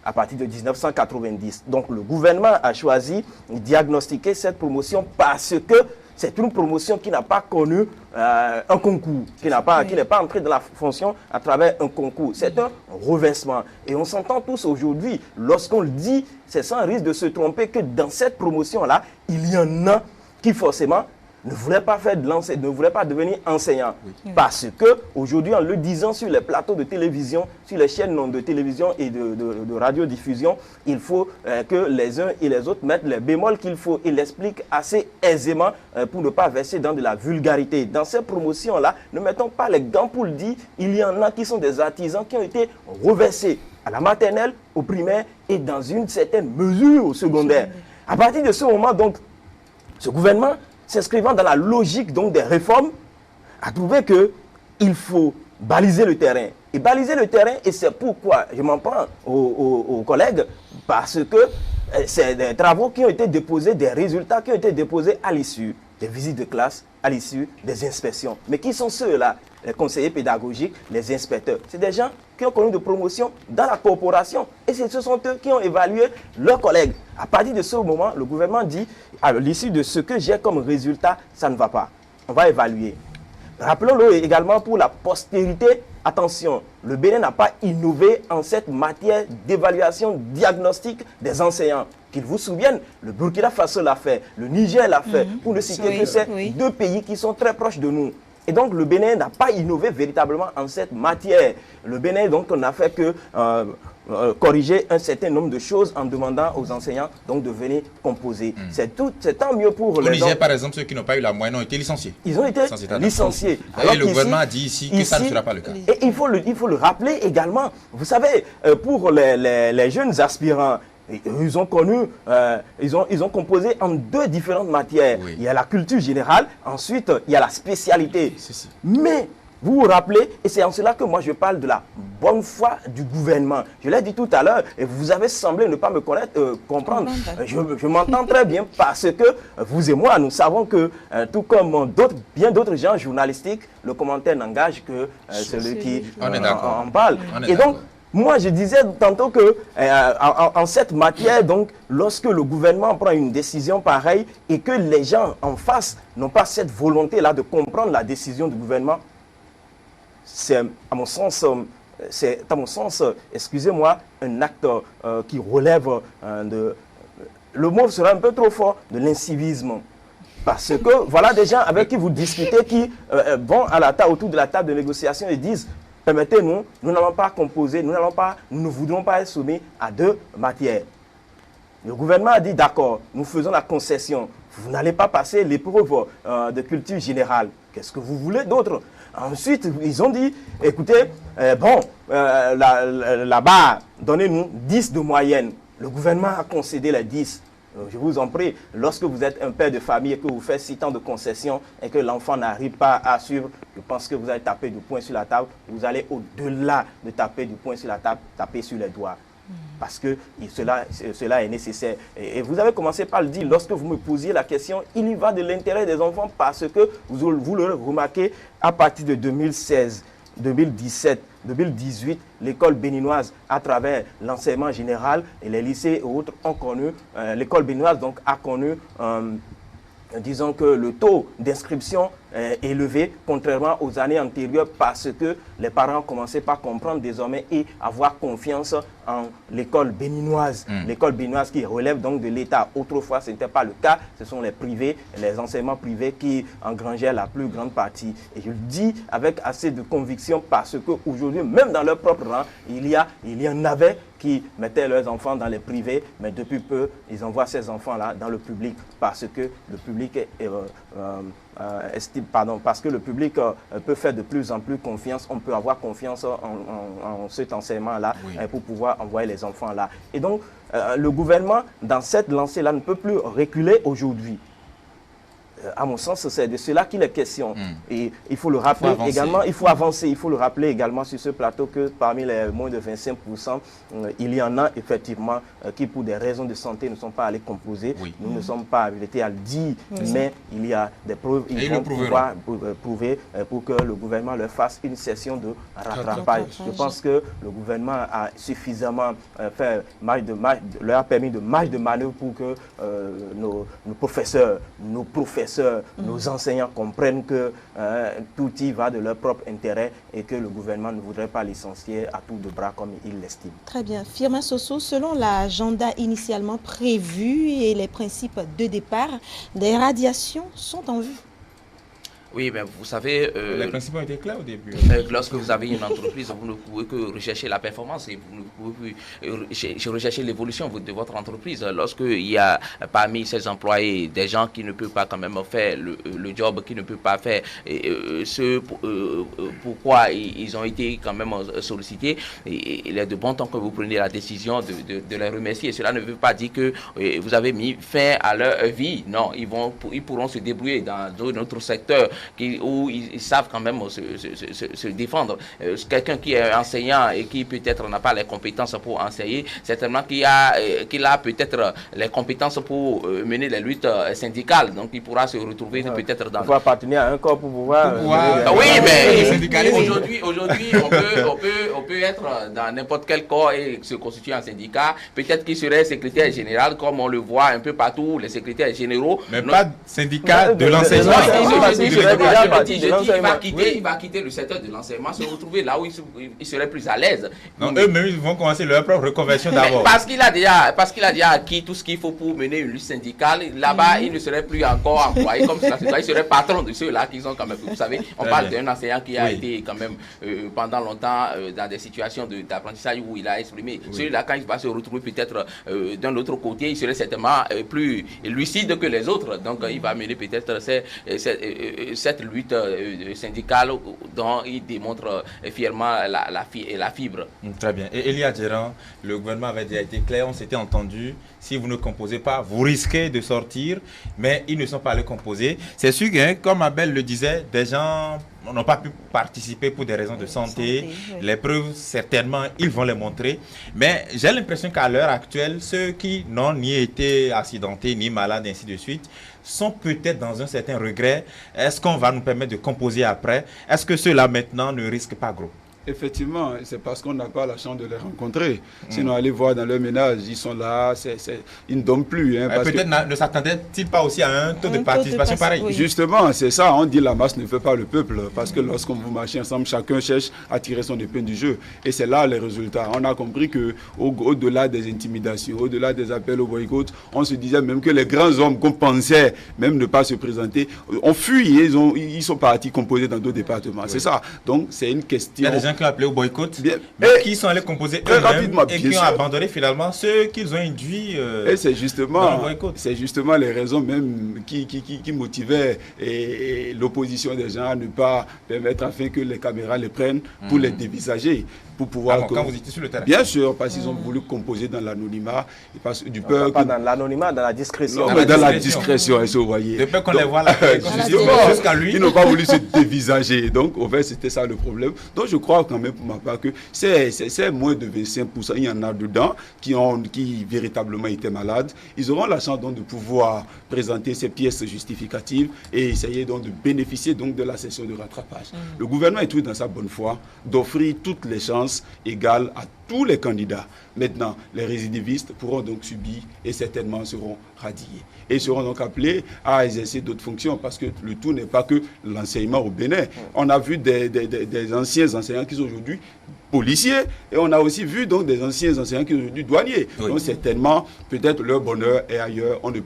À partir de 1990. Donc le gouvernement a choisi de diagnostiquer cette promotion parce que c'est une promotion qui n'a pas connu un concours, qui n'est pas entrée dans la fonction à travers un concours. C'est un reversement. Et on s'entend tous aujourd'hui, lorsqu'on le dit, c'est sans risque de se tromper que dans cette promotion-là, il y en a qui forcément ne voulait pas faire de l'enseignement, ne voulait pas devenir enseignant. Oui. Parce que aujourd'hui, en le disant sur les plateaux de télévision, sur les chaînes de télévision et de radiodiffusion, il faut que les uns et les autres mettent les bémols qu'il faut. Il l'explique assez aisément pour ne pas verser dans de la vulgarité. Dans ces promotions-là, ne mettons pas les gants pour le dire, il y en a qui sont des artisans qui ont été reversés à la maternelle, au primaire et dans une certaine mesure au secondaire. À partir de ce moment, donc, ce gouvernement, s'inscrivant dans la logique donc des réformes, a trouvé qu'il faut baliser le terrain. Et baliser le terrain, et c'est pourquoi je m'en prends aux collègues, parce que c'est des travaux qui ont été déposés, des résultats qui ont été déposés à l'issue des visites de classe, à l'issue des inspections. Mais qui sont ceux-là? Les conseillers pédagogiques, les inspecteurs. C'est des gens qui ont connu de promotion dans la corporation. Et ce sont eux qui ont évalué leurs collègues. À partir de ce moment, le gouvernement dit, à l'issue de ce que j'ai comme résultat, ça ne va pas. On va évaluer. Rappelons-le également pour la postérité. Attention, le Bénin n'a pas innové en cette matière d'évaluation diagnostique des enseignants. Qu'ils vous souviennent, le Burkina Faso l'a fait, le Niger l'a fait, pour ne citer que ces deux pays qui sont très proches de nous. Et donc le Bénin n'a pas innové véritablement en cette matière. Le Bénin donc n'a fait que corriger un certain nombre de choses en demandant aux enseignants donc de venir composer. C'est tant mieux pour les Niger, par exemple, ceux qui n'ont pas eu la moyenne ont été licenciés. Ils ont été licenciés. Et le gouvernement a dit ici que ça ne sera pas le cas. Et il faut le rappeler également. Vous savez, pour les jeunes aspirants, ils ont connu, ils ont composé en deux différentes matières. Oui. Il y a la culture générale, ensuite il y a la spécialité. Mais vous vous rappelez, et c'est en cela que moi je parle de la bonne foi du gouvernement. Je l'ai dit tout à l'heure, et vous avez semblé ne pas me comprendre. Je m'entends très bien parce que vous et moi, nous savons que, tout comme bien d'autres gens journalistiques, le commentaire n'engage que celui qui en parle. Et donc, moi, je disais tantôt que en cette matière, donc, lorsque le gouvernement prend une décision pareille et que les gens en face n'ont pas cette volonté-là de comprendre la décision du gouvernement, c'est à mon sens, excusez-moi, un acte qui relève de... Le mot sera un peu trop fort, de l'incivisme. Parce que voilà des gens avec qui vous discutez qui vont autour de la table de négociation et disent: permettez-nous, nous n'allons pas composer, nous ne voudrons pas être soumis à deux matières. Le gouvernement a dit: d'accord, nous faisons la concession. Vous n'allez pas passer l'épreuve de culture générale. Qu'est-ce que vous voulez d'autre? Ensuite, ils ont dit: écoutez, là-bas, donnez-nous 10 de moyenne. Le gouvernement a concédé les 10. Je vous en prie, lorsque vous êtes un père de famille et que vous faites 6 ans de concession et que l'enfant n'arrive pas à suivre, je pense que vous allez taper du poing sur la table. Vous allez au-delà de taper du poing sur la table, taper sur les doigts. Parce que cela est nécessaire. Et vous avez commencé par le dire, lorsque vous me posiez la question, il y va de l'intérêt des enfants parce que vous le remarquez, à partir de 2016, 2017, 2018, l'école béninoise, à travers l'enseignement général et les lycées et autres, ont connu, l'école béninoise donc a connu disons que le taux d'inscription est élevé, contrairement aux années antérieures, parce que les parents commençaient par comprendre désormais et avoir confiance en l'école béninoise. L'école béninoise qui relève donc de l'État. Autrefois, ce n'était pas le cas. Ce sont les privés, les enseignements privés qui engrangeaient la plus grande partie. Et je le dis avec assez de conviction parce qu'aujourd'hui, même dans leur propre rang, il y en avait qui mettaient leurs enfants dans les privés, mais depuis peu, ils envoient ces enfants-là dans le public parce que le public parce que le public peut faire de plus en plus confiance, on peut avoir confiance en cet enseignement-là pour pouvoir envoyer les enfants là. Et donc, le gouvernement, dans cette lancée-là, ne peut plus reculer aujourd'hui. À mon sens, c'est de cela qu'il est question. Et il faut le rappeler également, il faut avancer, il faut le rappeler également sur ce plateau que parmi les moins de 25%, il y en a effectivement qui, pour des raisons de santé, ne sont pas allés composer. Nous ne sommes pas habilités à le dire, mais il y a des preuves. Ils vont pouvoir prouver pour que le gouvernement leur fasse une session de rattrapage. Je pense que le gouvernement a suffisamment fait leur a permis de marge de manœuvre pour que nos professeurs, nos enseignants comprennent que tout y va de leur propre intérêt et que le gouvernement ne voudrait pas licencier à tour de bras comme il l'estime. Très bien. Firmin Soso, selon l'agenda initialement prévu et les principes de départ, des radiations sont en vue. Oui, mais vous savez... les principes ont été clairs au début. Lorsque vous avez une entreprise, vous ne pouvez que rechercher la performance et vous ne pouvez plus rechercher l'évolution de votre entreprise. Lorsqu'il y a parmi ces employés des gens qui ne peuvent pas quand même faire le job, qui ne peuvent pas faire pourquoi ils ont été quand même sollicités, il est de bon temps que vous preniez la décision de les remercier. Cela ne veut pas dire que vous avez mis fin à leur vie. Non, ils pourront se débrouiller dans un autre secteur où ils savent quand même se défendre. Quelqu'un qui est enseignant et qui peut-être n'a pas les compétences pour enseigner, certainement qu'il a peut-être les compétences pour mener les luttes syndicales. Donc il pourra se retrouver peut-être dans... Il faut appartenir à un corps pour pouvoir... oui, mais aujourd'hui on peut être dans n'importe quel corps et se constituer en syndicat. Peut-être qu'il serait secrétaire général, comme on le voit un peu partout, les secrétaires généraux. Mais pas syndicat de l'enseignement. Il va quitter le secteur de l'enseignement, se retrouver là où il serait plus à l'aise. Eux-mêmes, ils vont commencer leur propre reconversion d'abord. Parce qu'il a déjà acquis tout ce qu'il faut pour mener une lutte syndicale. Là-bas, il ne serait plus encore employé comme cela. Il serait patron de ceux-là qui sont quand même... Vous savez, on parle d'un enseignant qui a été quand même pendant longtemps dans des situations d'apprentissage où il a exprimé. Celui-là, quand il va se retrouver peut-être d'un autre côté, il serait certainement plus lucide que les autres. Donc, il va mener peut-être cette lutte syndicale dont il démontre fièrement la fibre. Très bien. Et Elia Djeran, le gouvernement avait déjà été clair, on s'était entendu, si vous ne composez pas, vous risquez de sortir, mais ils ne sont pas allés composer. C'est sûr que, comme Abel le disait, des gens n'ont pas pu participer pour des raisons de santé. Les preuves, certainement, ils vont les montrer. Mais j'ai l'impression qu'à l'heure actuelle, ceux qui n'ont ni été accidentés, ni malades, ainsi de suite, sont peut-être dans un certain regret. Est-ce qu'on va nous permettre de composer après? Est-ce que ceux-là, maintenant, ne risquent pas gros? Effectivement, c'est parce qu'on n'a pas la chance de les rencontrer. Sinon, aller voir dans leur ménage, ils sont là, ils ne dorment plus. Hein, peut-être ne s'attendaient-ils pas aussi à un taux de participation pareil? Justement, c'est ça, on dit la masse ne fait pas le peuple. Parce que lorsqu'on vous marche ensemble, chacun cherche à tirer son épingle du jeu. Et c'est là les résultats. On a compris qu'au-delà des intimidations, au-delà des appels au boycott, on se disait même que les grands hommes qu'on pensait même ne pas se présenter, ont fui et ils sont partis composer dans d'autres départements. C'est ça. Donc, c'est une question... qui ont appelé au boycott, mais qui sont allés composer eux-mêmes et qui ont abandonné finalement ceux qu'ils ont induits et c'est justement les raisons même qui motivaient l'opposition des gens à ne pas permettre afin que les caméras les prennent pour les dévisager. Pour pouvoir quand vous étiez sur le terrain? Bien sûr, parce qu'ils ont voulu composer dans l'anonymat. Pas dans l'anonymat, dans la discrétion. Non, mais dans la discrétion, est-ce que vous voyez? Depuis qu'on les voit là, jusqu'à lui. Ils n'ont pas voulu se dévisager. Donc, au fait, c'était ça le problème. Donc, je crois quand même pour ma part que c'est moins de 25%. Il y en a dedans qui véritablement étaient malades. Ils auront la chance donc de pouvoir présenter ces pièces justificatives et essayer donc de bénéficier donc de la session de rattrapage. Le gouvernement est tout dans sa bonne foi d'offrir toutes les chances chance égale à tous les candidats. Maintenant, les récidivistes pourront donc subir et certainement seront radiés. Et seront donc appelés à exercer d'autres fonctions parce que le tout n'est pas que l'enseignement au Bénin. On a vu des anciens enseignants qui sont aujourd'hui policiers et on a aussi vu donc des anciens enseignants qui sont aujourd'hui douaniers. Oui. Donc certainement, peut-être leur bonheur est ailleurs. On ne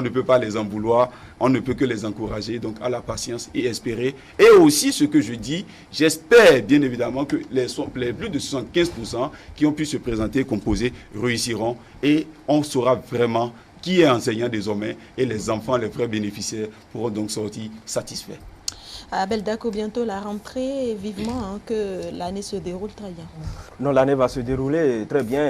peut pas les en vouloir. On ne peut que les encourager donc à la patience et espérer. Et aussi ce que je dis, j'espère bien évidemment que les plus de 75% qui ont pu se présenter composés réussiront et on saura vraiment qui est enseignant désormais et les enfants, les vrais bénéficiaires pourront donc sortir satisfaits. Abel Dako, bientôt la rentrée et vivement que l'année se déroule très bien. Non, l'année va se dérouler très bien.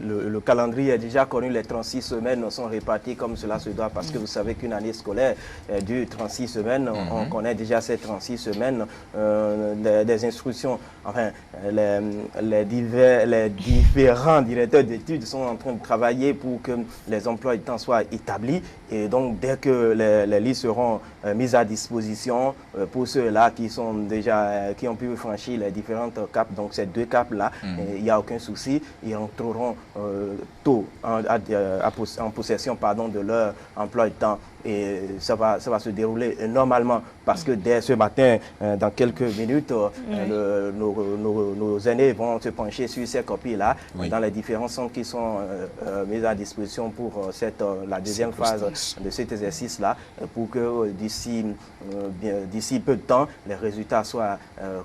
Le calendrier est déjà connu, les 36 semaines sont réparties comme cela se doit parce que vous savez qu'une année scolaire dure 36 semaines. On connaît déjà ces 36 semaines. Des instructions, enfin, les différents directeurs d'études sont en train de travailler pour que les emplois du temps soient établis. Et donc, dès que les listes seront mises à disposition pour ceux-là qui ont pu franchir les différentes caps, donc ces 2 caps-là, il n'y a aucun souci, ils entreront tôt en possession de leur emploi de temps. Et ça va se dérouler normalement parce que dès ce matin, dans quelques minutes, nos aînés vont se pencher sur ces copies-là dans les différents centres qui sont mis à disposition pour la deuxième phase de cet exercice-là pour que d'ici peu de temps, les résultats soient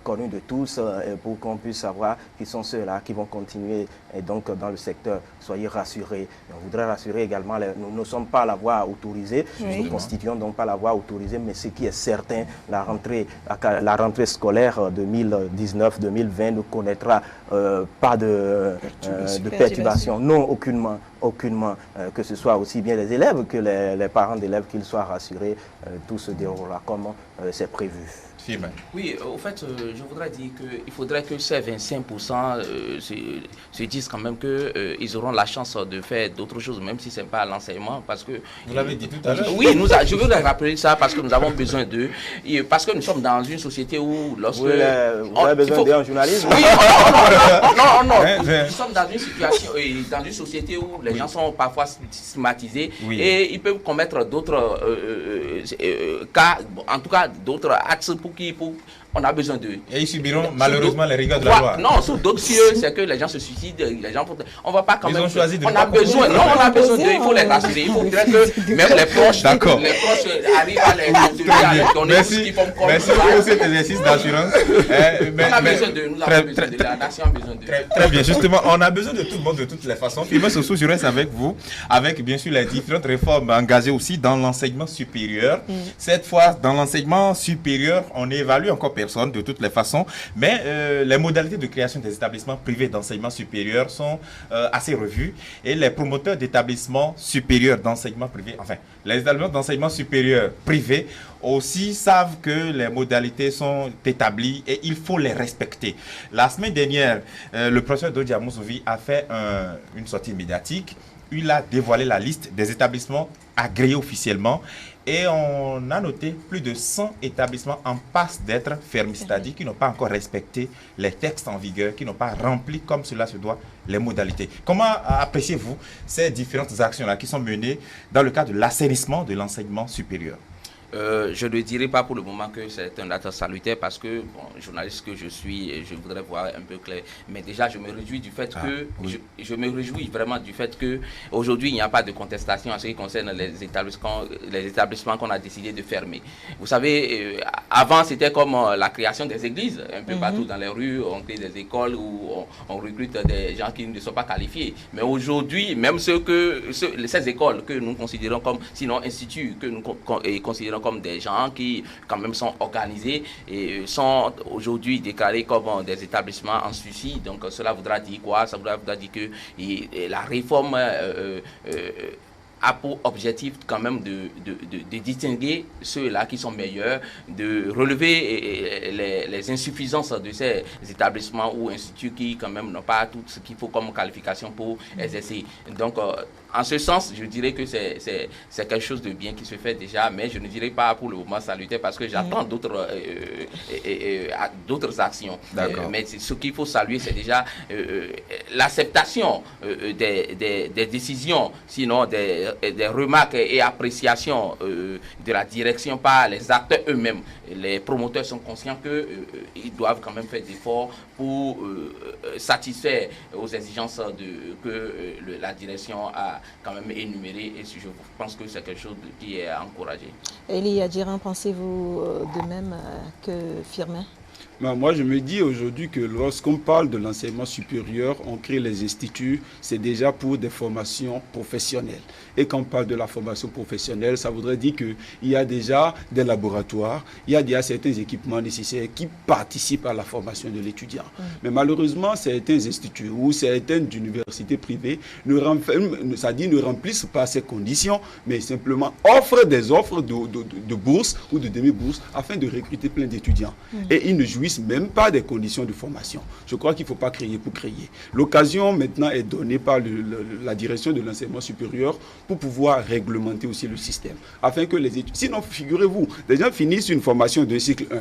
connus de tous pour qu'on puisse savoir qui sont ceux-là qui vont continuer et donc dans le secteur. Soyez rassurés. On voudrait rassurer également, nous ne sommes pas à la voie autorisée. Nous ne constituons donc pas la voie autorisée, mais ce qui est certain, la rentrée scolaire 2019-2020 ne connaîtra pas de perturbation. Non, aucunement. Que ce soit aussi bien les élèves que les parents d'élèves, qu'ils soient rassurés, tout se déroulera comme c'est prévu. Oui, au fait, je voudrais dire qu'il faudrait que ces 25% se disent quand même qu'ils auront la chance de faire d'autres choses, même si ce n'est pas l'enseignement, parce que... Vous l'avez dit tout à l'heure. Oui, je veux rappeler ça parce que nous avons besoin d'eux, parce que nous sommes dans une société où lorsque... Vous avez besoin d'eux en journalisme? Oui, non. Nous sommes dans une situation, dans une société où les gens sont parfois stigmatisés et ils peuvent commettre d'autres cas, en tout cas d'autres actes on a besoin d'eux. Et ils subiront malheureusement les rigueurs de la loi. Non, sous d'autres cieux, c'est que les gens se suicident, les gens... On va pas quand même... Ils ont choisi de on a besoin d'eux, il faut les rassurer. Il faut que même les proches arrivent à les donner tout ce qu'ils font comme... Merci pour cet exercice d'assurance. On a besoin d'eux, nous avons besoin d'eux, la nation a besoin d'eux. Très bien, justement, on a besoin de tout le monde de toutes les façons. Puis, Sossou, je reste avec vous, avec bien sûr les différentes réformes engagées aussi dans l'enseignement supérieur. Cette fois, dans l'enseignement supérieur, on évalue encore personne de toutes les façons, mais les modalités de création des établissements privés d'enseignement supérieur sont assez revues et les promoteurs d'établissements supérieurs d'enseignement privé, enfin, les établissements d'enseignement supérieur privés aussi savent que les modalités sont établies et il faut les respecter. La semaine dernière, le professeur Dodja Moussouvi a fait une sortie médiatique. Il a dévoilé la liste des établissements agréés officiellement et on a noté plus de 100 établissements en passe d'être fermés, c'est-à-dire qui n'ont pas encore respecté les textes en vigueur, qui n'ont pas rempli comme cela se doit les modalités. Comment appréciez-vous ces différentes actions-là qui sont menées dans le cadre de l'assainissement de l'enseignement supérieur? Je ne dirais pas pour le moment que c'est un acte salutaire parce que, bon, journaliste que je suis, je voudrais voir un peu clair. Mais déjà, je me réjouis du fait je me réjouis vraiment du fait qu'aujourd'hui, il n'y a pas de contestation en ce qui concerne les établissements qu'on a décidé de fermer. Vous savez, avant, c'était comme la création des églises, un peu partout dans les rues, on crée des écoles où on recrute des gens qui ne sont pas qualifiés. Mais aujourd'hui, même ces écoles que nous considérons comme, sinon instituts, que nous considérons comme des gens qui quand même sont organisés et sont aujourd'hui déclarés comme des établissements en suicide. Donc cela voudra dire quoi? Ça voudra dire que la réforme a pour objectif quand même de distinguer ceux-là qui sont meilleurs, de relever les insuffisances de ces établissements ou instituts qui quand même n'ont pas tout ce qu'il faut comme qualification pour exercer. Donc, en ce sens, je dirais que c'est quelque chose de bien qui se fait déjà, mais je ne dirais pas pour le moment salutaire parce que j'attends d'autres actions. Mais ce qu'il faut saluer, c'est déjà l'acceptation des décisions, sinon des remarques et appréciations de la direction par les acteurs eux-mêmes. Les promoteurs sont conscients qu'ils doivent quand même faire des efforts pour satisfaire aux exigences que la direction a quand même énumérées, et je pense que c'est quelque chose qui est encouragé. Elie Adjiran, pensez-vous de même que Firmin? Moi, je me dis aujourd'hui que lorsqu'on parle de l'enseignement supérieur, on crée les instituts, c'est déjà pour des formations professionnelles. Et quand on parle de la formation professionnelle, ça voudrait dire qu'il y a déjà des laboratoires, il y a déjà certains équipements nécessaires qui participent à la formation de l'étudiant. Mais malheureusement, certains instituts ou certaines universités privées ne remplissent pas ces conditions, mais simplement offrent des offres de bourses ou de demi-bourses afin de recruter plein d'étudiants. Et ils ne jouissent même pas des conditions de formation. Je crois qu'il ne faut pas créer pour créer. L'occasion maintenant est donnée par la direction de l'enseignement supérieur pour pouvoir réglementer aussi le système. Afin que les études... Sinon, figurez-vous, les gens finissent une formation de cycle 1.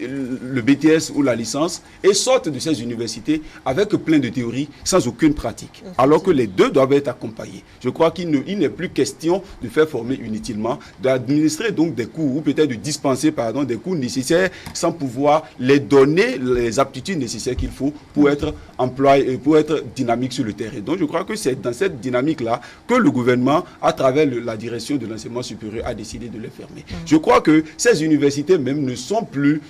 Le BTS ou la licence et sortent de ces universités avec plein de théories sans aucune pratique. Alors que les deux doivent être accompagnés. Je crois qu'il n'est plus question de faire former inutilement, d'administrer donc des cours ou peut-être de dispenser des cours nécessaires sans pouvoir les donner les aptitudes nécessaires qu'il faut pour être employé et pour être dynamique sur le terrain. Donc je crois que c'est dans cette dynamique-là que le gouvernement, à travers la direction de l'enseignement supérieur, a décidé de les fermer. Je crois que ces universités même ne sont plus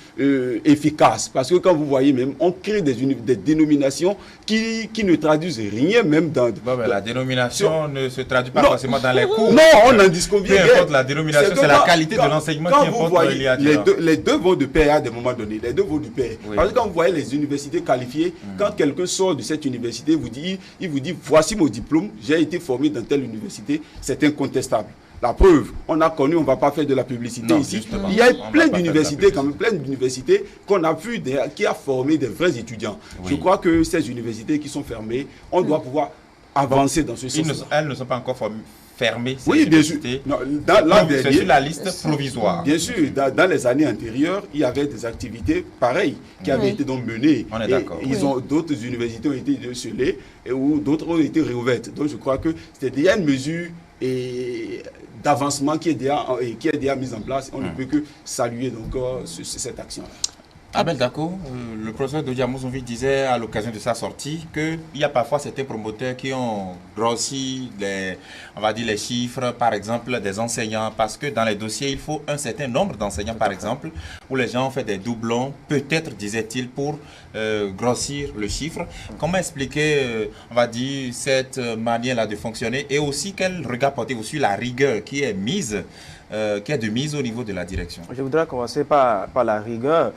efficace. Parce que quand vous voyez même, on crée des dénominations qui ne traduisent rien même dans... la dénomination ne se traduit pas forcément dans les cours. Non, on en disconvient. Peu importe la dénomination, c'est la qualité de l'enseignement qui importe. Voyez, les deux vont de pair à des moments donnés. Les deux vont du pair. Oui. Parce que quand vous voyez les universités qualifiées, quand quelqu'un sort de cette université, il vous dit, voici mon diplôme, j'ai été formé dans telle université, c'est incontestable. La preuve, on a connu, on ne va pas faire de la publicité ici. Justement. Il y a plein d'universités, qu'on a vu, qui a formé des vrais étudiants. Oui. Je crois que ces universités qui sont fermées, on doit pouvoir avancer dans ce sens. Elles ne sont pas encore fermées. Oui, bien sûr. C'est sur la liste provisoire. Bien sûr, dans les années antérieures, il y avait des activités pareilles qui avaient été donc menées. On est d'accord. D'autres universités ont été scellées ou d'autres ont été réouvertes. Donc je crois que c'était déjà une mesure d'avancement qui est déjà mise en place. On ne peut que saluer donc cette action-là. Abel Dako, le professeur Dodi Amouzovic disait à l'occasion de sa sortie qu'il y a parfois certains promoteurs qui ont grossi les chiffres, par exemple, des enseignants, parce que dans les dossiers, il faut un certain nombre d'enseignants, par exemple, où les gens ont fait des doublons, peut-être, disait-il, pour grossir le chiffre. Comment expliquer, cette manière-là de fonctionner et aussi quel regard portez-vous sur la rigueur qui est de mise au niveau de la direction? Je voudrais commencer par la rigueur.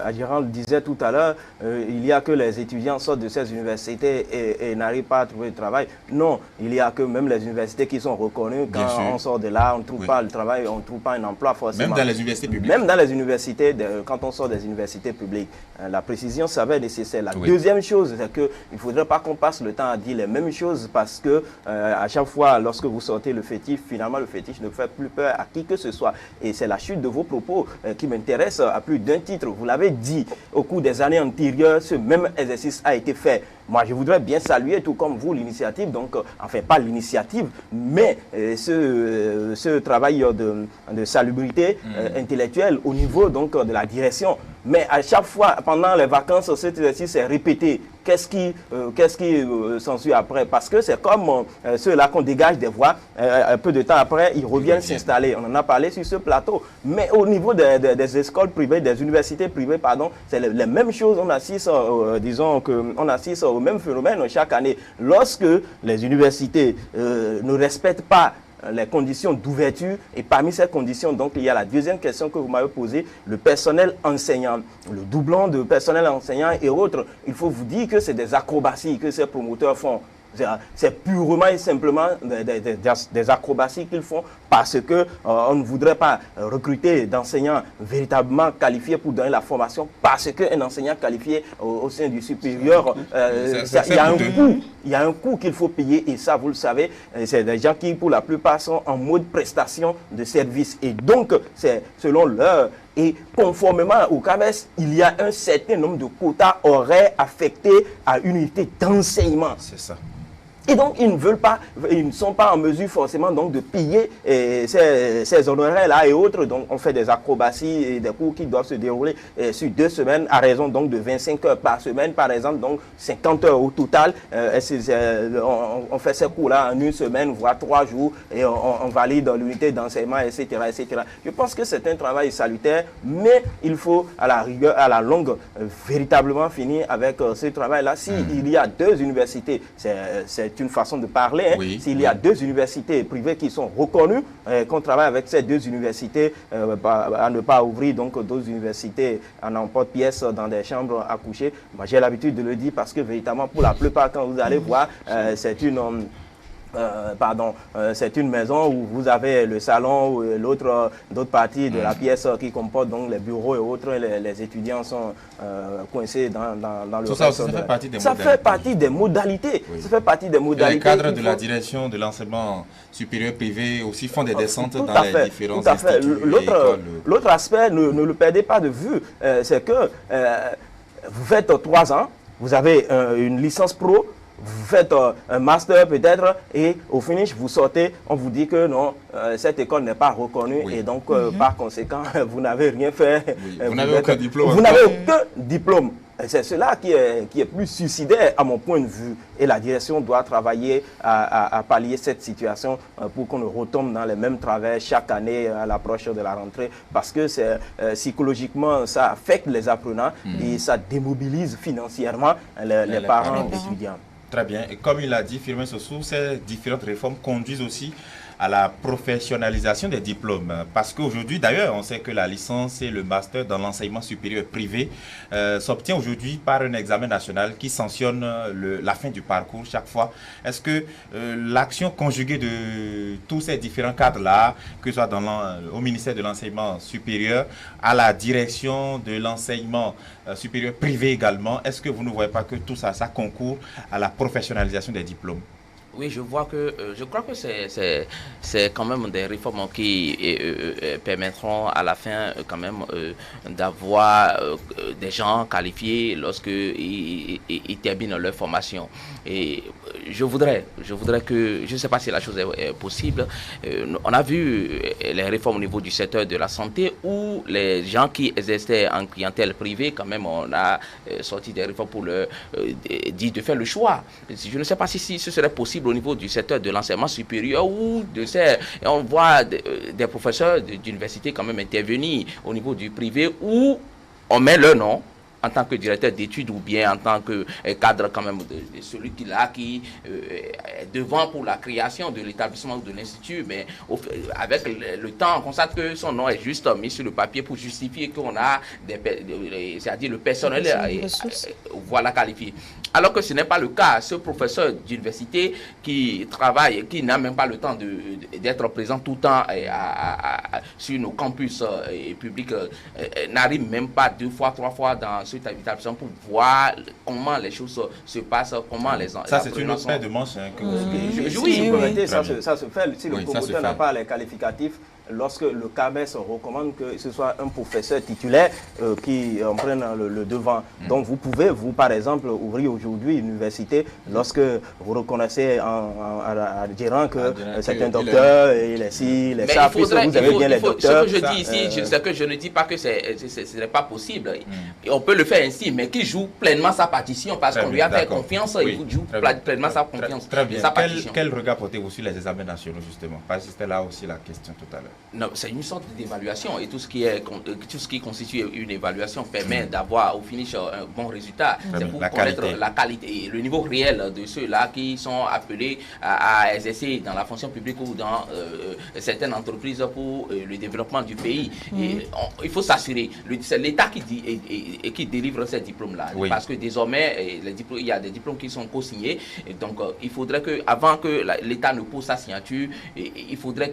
Adjiran le disait tout à l'heure, il n'y a que les étudiants sortent de ces universités et n'arrivent pas à trouver de travail. Non, il y a que même les universités qui sont reconnues. Quand on sort de là, on ne trouve pas le travail, on ne trouve pas un emploi forcément. Même dans les universités publiques. Même dans les universités, quand on sort des universités publiques. La précision s'avère nécessaire. La deuxième chose, c'est qu'il ne faudrait pas qu'on passe le temps à dire les mêmes choses parce que à chaque fois, lorsque vous sortez le fétiche, finalement le fétiche ne fait plus peur à qui que ce soit. Et c'est la chute de vos propos qui m'intéresse à plus d'un titre. Vous l'avez dit, au cours des années antérieures, ce même exercice a été fait. Moi, je voudrais bien saluer, tout comme vous, l'initiative, donc, enfin, pas l'initiative, mais ce travail de salubrité intellectuelle au niveau donc, de la direction. Mais à chaque fois, pendant les vacances, cet exercice est répété. Qu'est-ce qui s'ensuit après? Parce que c'est comme ceux-là qu'on dégage des voix, un peu de temps après, ils reviennent s'installer. On en a parlé sur ce plateau. Mais au niveau des écoles privées, des universités privées, pardon, c'est les mêmes choses. On assiste, on assiste au même phénomène chaque année. Lorsque les universités ne respectent pas les conditions d'ouverture, et parmi ces conditions, donc, il y a la deuxième question que vous m'avez posée, le personnel enseignant, le doublon de personnel enseignant et autres. Il faut vous dire que c'est des acrobaties que ces promoteurs font. C'est purement et simplement des acrobaties qu'ils font parce que on ne voudrait pas recruter d'enseignants véritablement qualifiés pour donner la formation, parce qu'un enseignant qualifié au sein du supérieur, il y a un coût qu'il faut payer, et ça vous le savez, c'est des gens qui pour la plupart sont en mode prestation de service, et donc c'est selon leur et conformément au CAMES, il y a un certain nombre de quotas horaires affectés à une unité d'enseignement. C'est ça. Et donc, ils ne sont pas en mesure forcément donc, de payer ces honoraires-là et autres. Donc, on fait des acrobaties et des cours qui doivent se dérouler sur 2 semaines, à raison donc de 25 heures par semaine, par exemple, donc 50 heures au total. On fait ces cours-là en 1 semaine, voire 3 jours, et on valide l'unité d'enseignement, etc., etc. Je pense que c'est un travail salutaire, mais il faut, à la rigueur, à la longue, véritablement finir avec ce travail-là. S'il y a 2 universités, c'est une façon de parler. Hein. Oui, S'il y a 2 universités privées qui sont reconnues, qu'on travaille avec ces 2 universités, à ne pas ouvrir donc 2 universités en emporte-pièce dans des chambres à coucher. Moi, j'ai l'habitude de le dire parce que véritablement, pour la plupart, quand vous allez voir, c'est une maison où vous avez le salon, l'autre partie de la pièce qui comporte donc les bureaux et autres. Les étudiants sont coincés dans le ça fait partie des modalités. Ça fait partie des modalités. Oui. Ça fait partie des modalités. Les cadres de la direction de l'enseignement supérieur privé aussi font des descentes dans les différents instituts. L'autre aspect, ne le perdez pas de vue, c'est que vous faites 3 ans, vous avez une licence pro, vous faites un master peut-être, et au finish, vous sortez, on vous dit que non, cette école n'est pas reconnue, et donc par conséquent, vous n'avez rien fait. Oui. Vous n'avez aucun diplôme. Vous n'avez aucun diplôme. C'est cela qui est plus suicidaire à mon point de vue. Et la direction doit travailler à pallier cette situation pour qu'on ne retombe dans les mêmes travers chaque année à l'approche de la rentrée. Parce que psychologiquement, ça affecte les apprenants et ça démobilise financièrement les parents étudiants. Très bien. Et comme il a dit, Firmin Sossou, ces différentes réformes conduisent aussi à la professionnalisation des diplômes. Parce qu'aujourd'hui, d'ailleurs, on sait que la licence et le master dans l'enseignement supérieur privé s'obtient aujourd'hui par un examen national qui sanctionne la fin du parcours chaque fois. Est-ce que l'action conjuguée de tous ces différents cadres-là, que ce soit au ministère de l'enseignement supérieur, à la direction de l'enseignement supérieur privé également, est-ce que vous ne voyez pas que tout ça, ça concourt à la professionnalisation des diplômes? Oui, je crois que c'est quand même des réformes qui permettront à la fin quand même d'avoir des gens qualifiés lorsqu'ils terminent leur formation. Et je voudrais que, je ne sais pas si la chose est possible, on a vu les réformes au niveau du secteur de la santé où les gens qui exerçaient en clientèle privée, quand même, on a sorti des réformes pour leur dire de faire le choix. Je ne sais pas si ce serait possible au niveau du secteur de l'enseignement supérieur ou on voit des professeurs d'université quand même intervenir au niveau du privé où on met leur nom en tant que directeur d'études ou bien en tant que cadre quand même de celui qui est devant pour la création de l'établissement ou de l'institut, mais avec le temps, on constate que son nom est juste mis sur le papier pour justifier qu'on a c'est-à-dire le personnel voilà qualifié. Alors que ce n'est pas le cas. Ce professeur d'université qui travaille, qui n'a même pas le temps d'être présent tout le temps sur nos campus publics, n'arrive même pas 2 fois, 3 fois dans ce établissement pour voir comment les choses se passent, comment les enfants. Ça, c'est une autre paire de manches que vous oui, ça se fait. Si le promoteur n'a pas les qualificatifs, lorsque le CAMES recommande que ce soit un professeur titulaire qui en prenne le devant. Donc vous pouvez, par exemple, ouvrir aujourd'hui une université lorsque vous reconnaissez à gérant que c'est un docteur, il est ci, il est ça, puisque vous avez bien les docteurs. Ce que je dis ici, c'est que je ne dis pas que ce n'est pas possible. Et on peut le faire ainsi, mais qui joue pleinement sa partition parce qu'on lui a fait confiance, il joue pleinement sa confiance. Très bien. Quel regard portez-vous sur les examens nationaux, justement? Parce que c'était là aussi la question tout à l'heure. Non, c'est une sorte d'évaluation et tout ce qui constitue une évaluation permet d'avoir au finish un bon résultat. C'est pour connaître la qualité et le niveau réel de ceux-là qui sont appelés à exercer dans la fonction publique ou dans certaines entreprises pour le développement du pays. Et il faut s'assurer, c'est l'État qui délivre ces diplômes-là. Oui. Parce que désormais, il y a des diplômes qui sont co-signés. Donc, il faudrait que, avant que l'État ne pose sa signature, il faudrait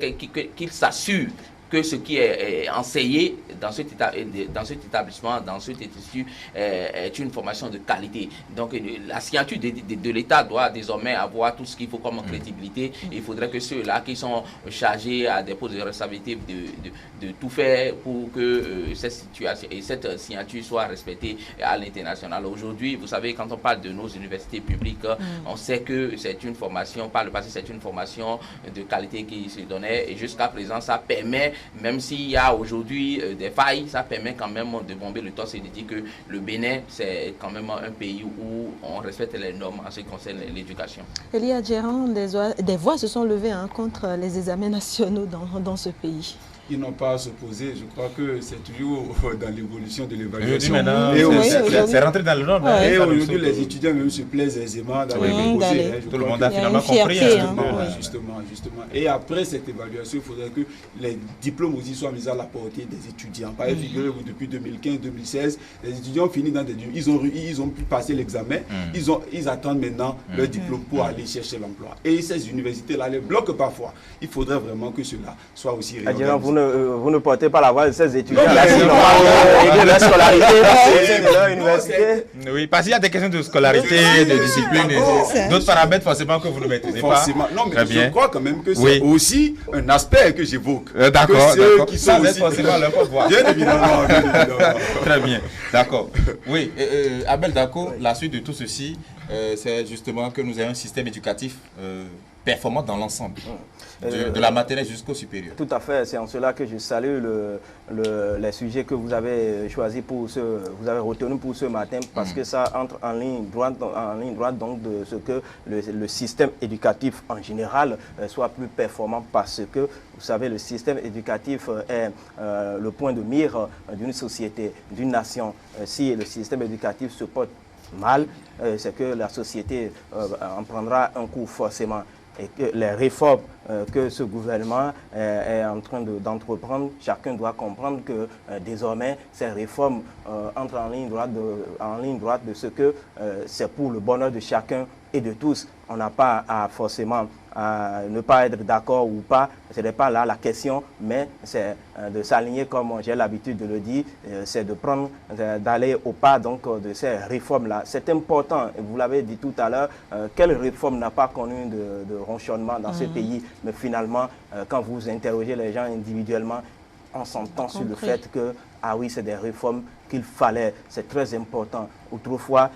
qu'il s'assure que ce qui est enseigné dans cet établissement, dans cet institut, est une formation de qualité. Donc, la signature de l'État doit désormais avoir tout ce qu'il faut comme crédibilité. Il faudrait que ceux-là qui sont chargés à des postes de responsabilité de tout faire pour que cette signature soit respectée à l'international. Aujourd'hui, vous savez, quand on parle de nos universités publiques, on sait que c'est une formation, par le passé, c'est une formation de qualité qui se donnait. Et jusqu'à présent, ça permet, même s'il y a aujourd'hui des failles, ça permet quand même de bomber le torse et de dire que le Bénin, c'est quand même un pays où on respecte les normes en ce qui concerne l'éducation. Elia Djeran, des voix se sont levées contre les examens nationaux dans ce pays. Ils n'ont pas à se poser. Je crois que c'est toujours dans l'évolution de l'évaluation. C'est rentré dans le nom. Et aujourd'hui, les étudiants même se plaisent aisément d'aller poser. Tout le monde a finalement compris. Justement. Et après cette évaluation, il faudrait que les diplômes aussi soient mis à la portée des étudiants. Par exemple, figurez-vous, depuis 2015-2016, les étudiants ont fini dans des... Ils ont pu passer l'examen. Ils attendent maintenant leur diplôme pour aller chercher l'emploi. Et ces universités-là les bloquent parfois. Il faudrait vraiment que cela soit aussi réorganisé. Vous ne portez pas la voix de ces étudiants là, qui n'ont pas de la scolarité de leur université. Oui, parce qu'il y a des questions de scolarité, de discipline, d'autres paramètres forcément que vous ne maîtrisez pas. Non, mais je crois quand même que c'est aussi un aspect que j'évoque. D'accord. Qui sont aussi forcément leur pouvoir. Bien évidemment. Très bien. D'accord. Oui, Abel Dako, la suite de tout ceci, c'est justement que nous ayons un système éducatif performant dans l'ensemble, de la maternelle jusqu'au supérieur. Tout à fait, c'est en cela que je salue les sujets que vous avez choisis vous avez retenu pour ce matin, parce que ça entre en ligne droite donc de ce que le système éducatif en général soit plus performant, parce que vous savez, le système éducatif est le point de mire d'une société, d'une nation. Si le système éducatif se porte mal, c'est que la société en prendra un coup forcément. Et que les réformes que ce gouvernement est en train d'entreprendre, chacun doit comprendre que désormais ces réformes entrent en ligne droite de ce que c'est pour le bonheur de chacun et de tous. On n'a pas à forcément à ne pas être d'accord ou pas, ce n'est pas là la question, mais c'est de s'aligner comme j'ai l'habitude de le dire, c'est d'aller au pas donc de ces réformes-là. C'est important, vous l'avez dit tout à l'heure, quelle réforme n'a pas connu de ronchonnement dans ce pays, mais finalement, quand vous interrogez les gens individuellement, on s'entend sur le fait que, ah oui, c'est des réformes qu'il fallait, c'est très important. Autrefois,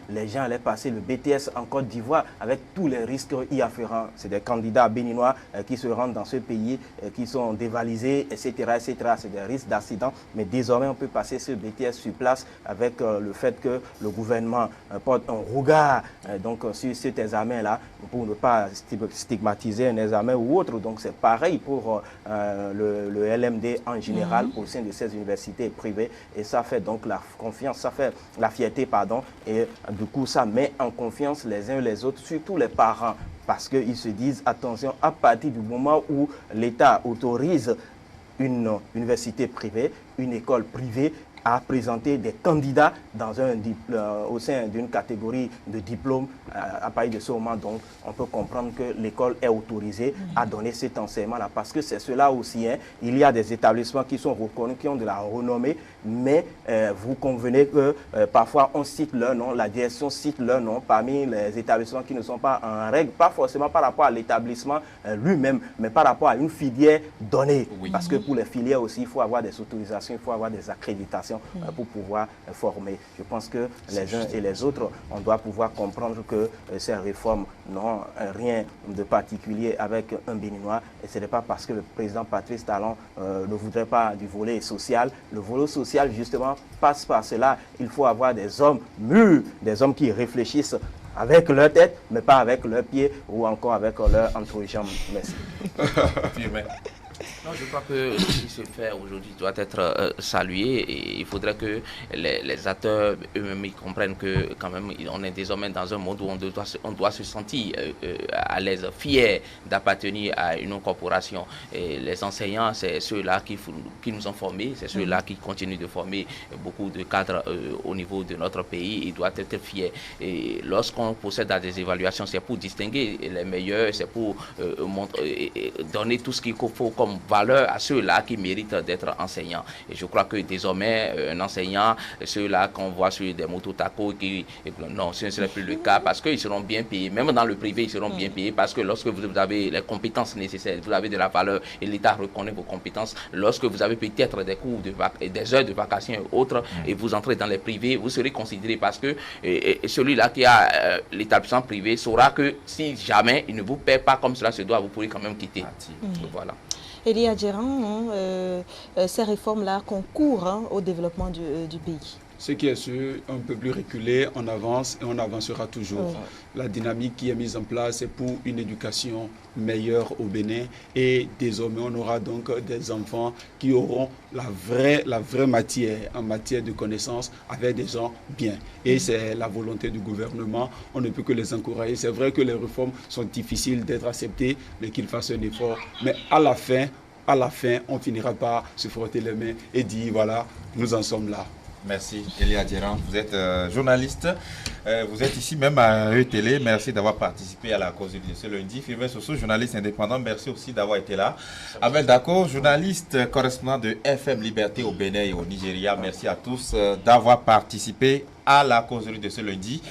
les gens allaient passer le BTS en Côte d'Ivoire avec tous les risques y afférents. C'est des candidats béninois qui se rendent dans ce pays, qui sont dévalisés, etc. C'est des risques d'accident. Mais désormais, on peut passer ce BTS sur place avec le fait que le gouvernement porte un regard sur cet examen-là pour ne pas stigmatiser un examen ou autre. Donc c'est pareil pour le LMD en général au sein de ces universités privées. Et ça fait donc la confiance, ça fait la fierté, pardon, et du coup ça met en confiance les uns les autres, surtout les parents, parce qu'ils se disent, attention, à partir du moment où l'État autorise une université privée, une école privée, à présenter des candidats au sein d'une catégorie de diplômes. À partir de ce moment, donc, on peut comprendre que l'école est autorisée à donner cet enseignement-là. Parce que c'est cela aussi, hein. Il y a des établissements qui sont reconnus, qui ont de la renommée, mais vous convenez que parfois on cite leur nom, la direction cite leur nom parmi les établissements qui ne sont pas en règle, pas forcément par rapport à l'établissement lui-même, mais par rapport à une filière donnée. Oui. Parce que pour les filières aussi, il faut avoir des autorisations, il faut avoir des accréditations pour pouvoir former. Je pense que les uns et les autres, on doit pouvoir comprendre que ces réformes n'ont rien de particulier avec un Béninois. Et ce n'est pas parce que le président Patrice Talon ne voudrait pas du volet social. Le volet social, justement, passe par cela. Il faut avoir des hommes mûrs, des hommes qui réfléchissent avec leur tête, mais pas avec leurs pieds ou encore avec leur entrejambe. Merci. Non, je crois que ce qui se fait aujourd'hui doit être salué et il faudrait que les acteurs eux-mêmes comprennent que quand même on est désormais dans un monde où on doit se sentir à l'aise, fier d'appartenir à une corporation. Et les enseignants, c'est ceux-là qui nous ont formés, c'est ceux-là qui continuent de former beaucoup de cadres au niveau de notre pays. Ils doivent être fiers. Et lorsqu'on procède à des évaluations, c'est pour distinguer les meilleurs, c'est pour donner tout ce qu'il faut comme valeur à ceux-là qui méritent d'être enseignants. Et je crois que désormais, un enseignant, ceux-là qu'on voit sur des motos tacos, non, ce ne serait plus le cas parce qu'ils seront bien payés. Même dans le privé, ils seront bien payés parce que lorsque vous avez les compétences nécessaires, vous avez de la valeur et l'État reconnaît vos compétences. Lorsque vous avez peut-être des cours des heures de vacation et autres, et vous entrez dans les privés, vous serez considéré parce que celui-là qui a l'établissement privé saura que si jamais il ne vous paie pas comme cela se doit, vous pourrez quand même quitter. Voilà. Elie Adjeran, ces réformes-là concourent au développement du pays. Ce qui est sûr, un peu plus reculé, on avance et on avancera toujours. Oui. La dynamique qui est mise en place, c'est pour une éducation meilleure au Bénin. Et désormais, on aura donc des enfants qui auront la vraie matière en matière de connaissances avec des gens bien. Et c'est la volonté du gouvernement. On ne peut que les encourager. C'est vrai que les réformes sont difficiles d'être acceptées, mais qu'ils fassent un effort. Mais à la fin, on finira par se frotter les mains et dire, voilà, nous en sommes là. Merci, Elie Adjeran. Vous êtes journaliste. Vous êtes ici même à E-Télé. Merci d'avoir participé à la cause de ce lundi. Philbert Soso, journaliste indépendant. Merci aussi d'avoir été là. Abel Dako, journaliste correspondant de FM Liberté au Bénin et au Nigeria. Merci à tous d'avoir participé à la causerie de ce lundi.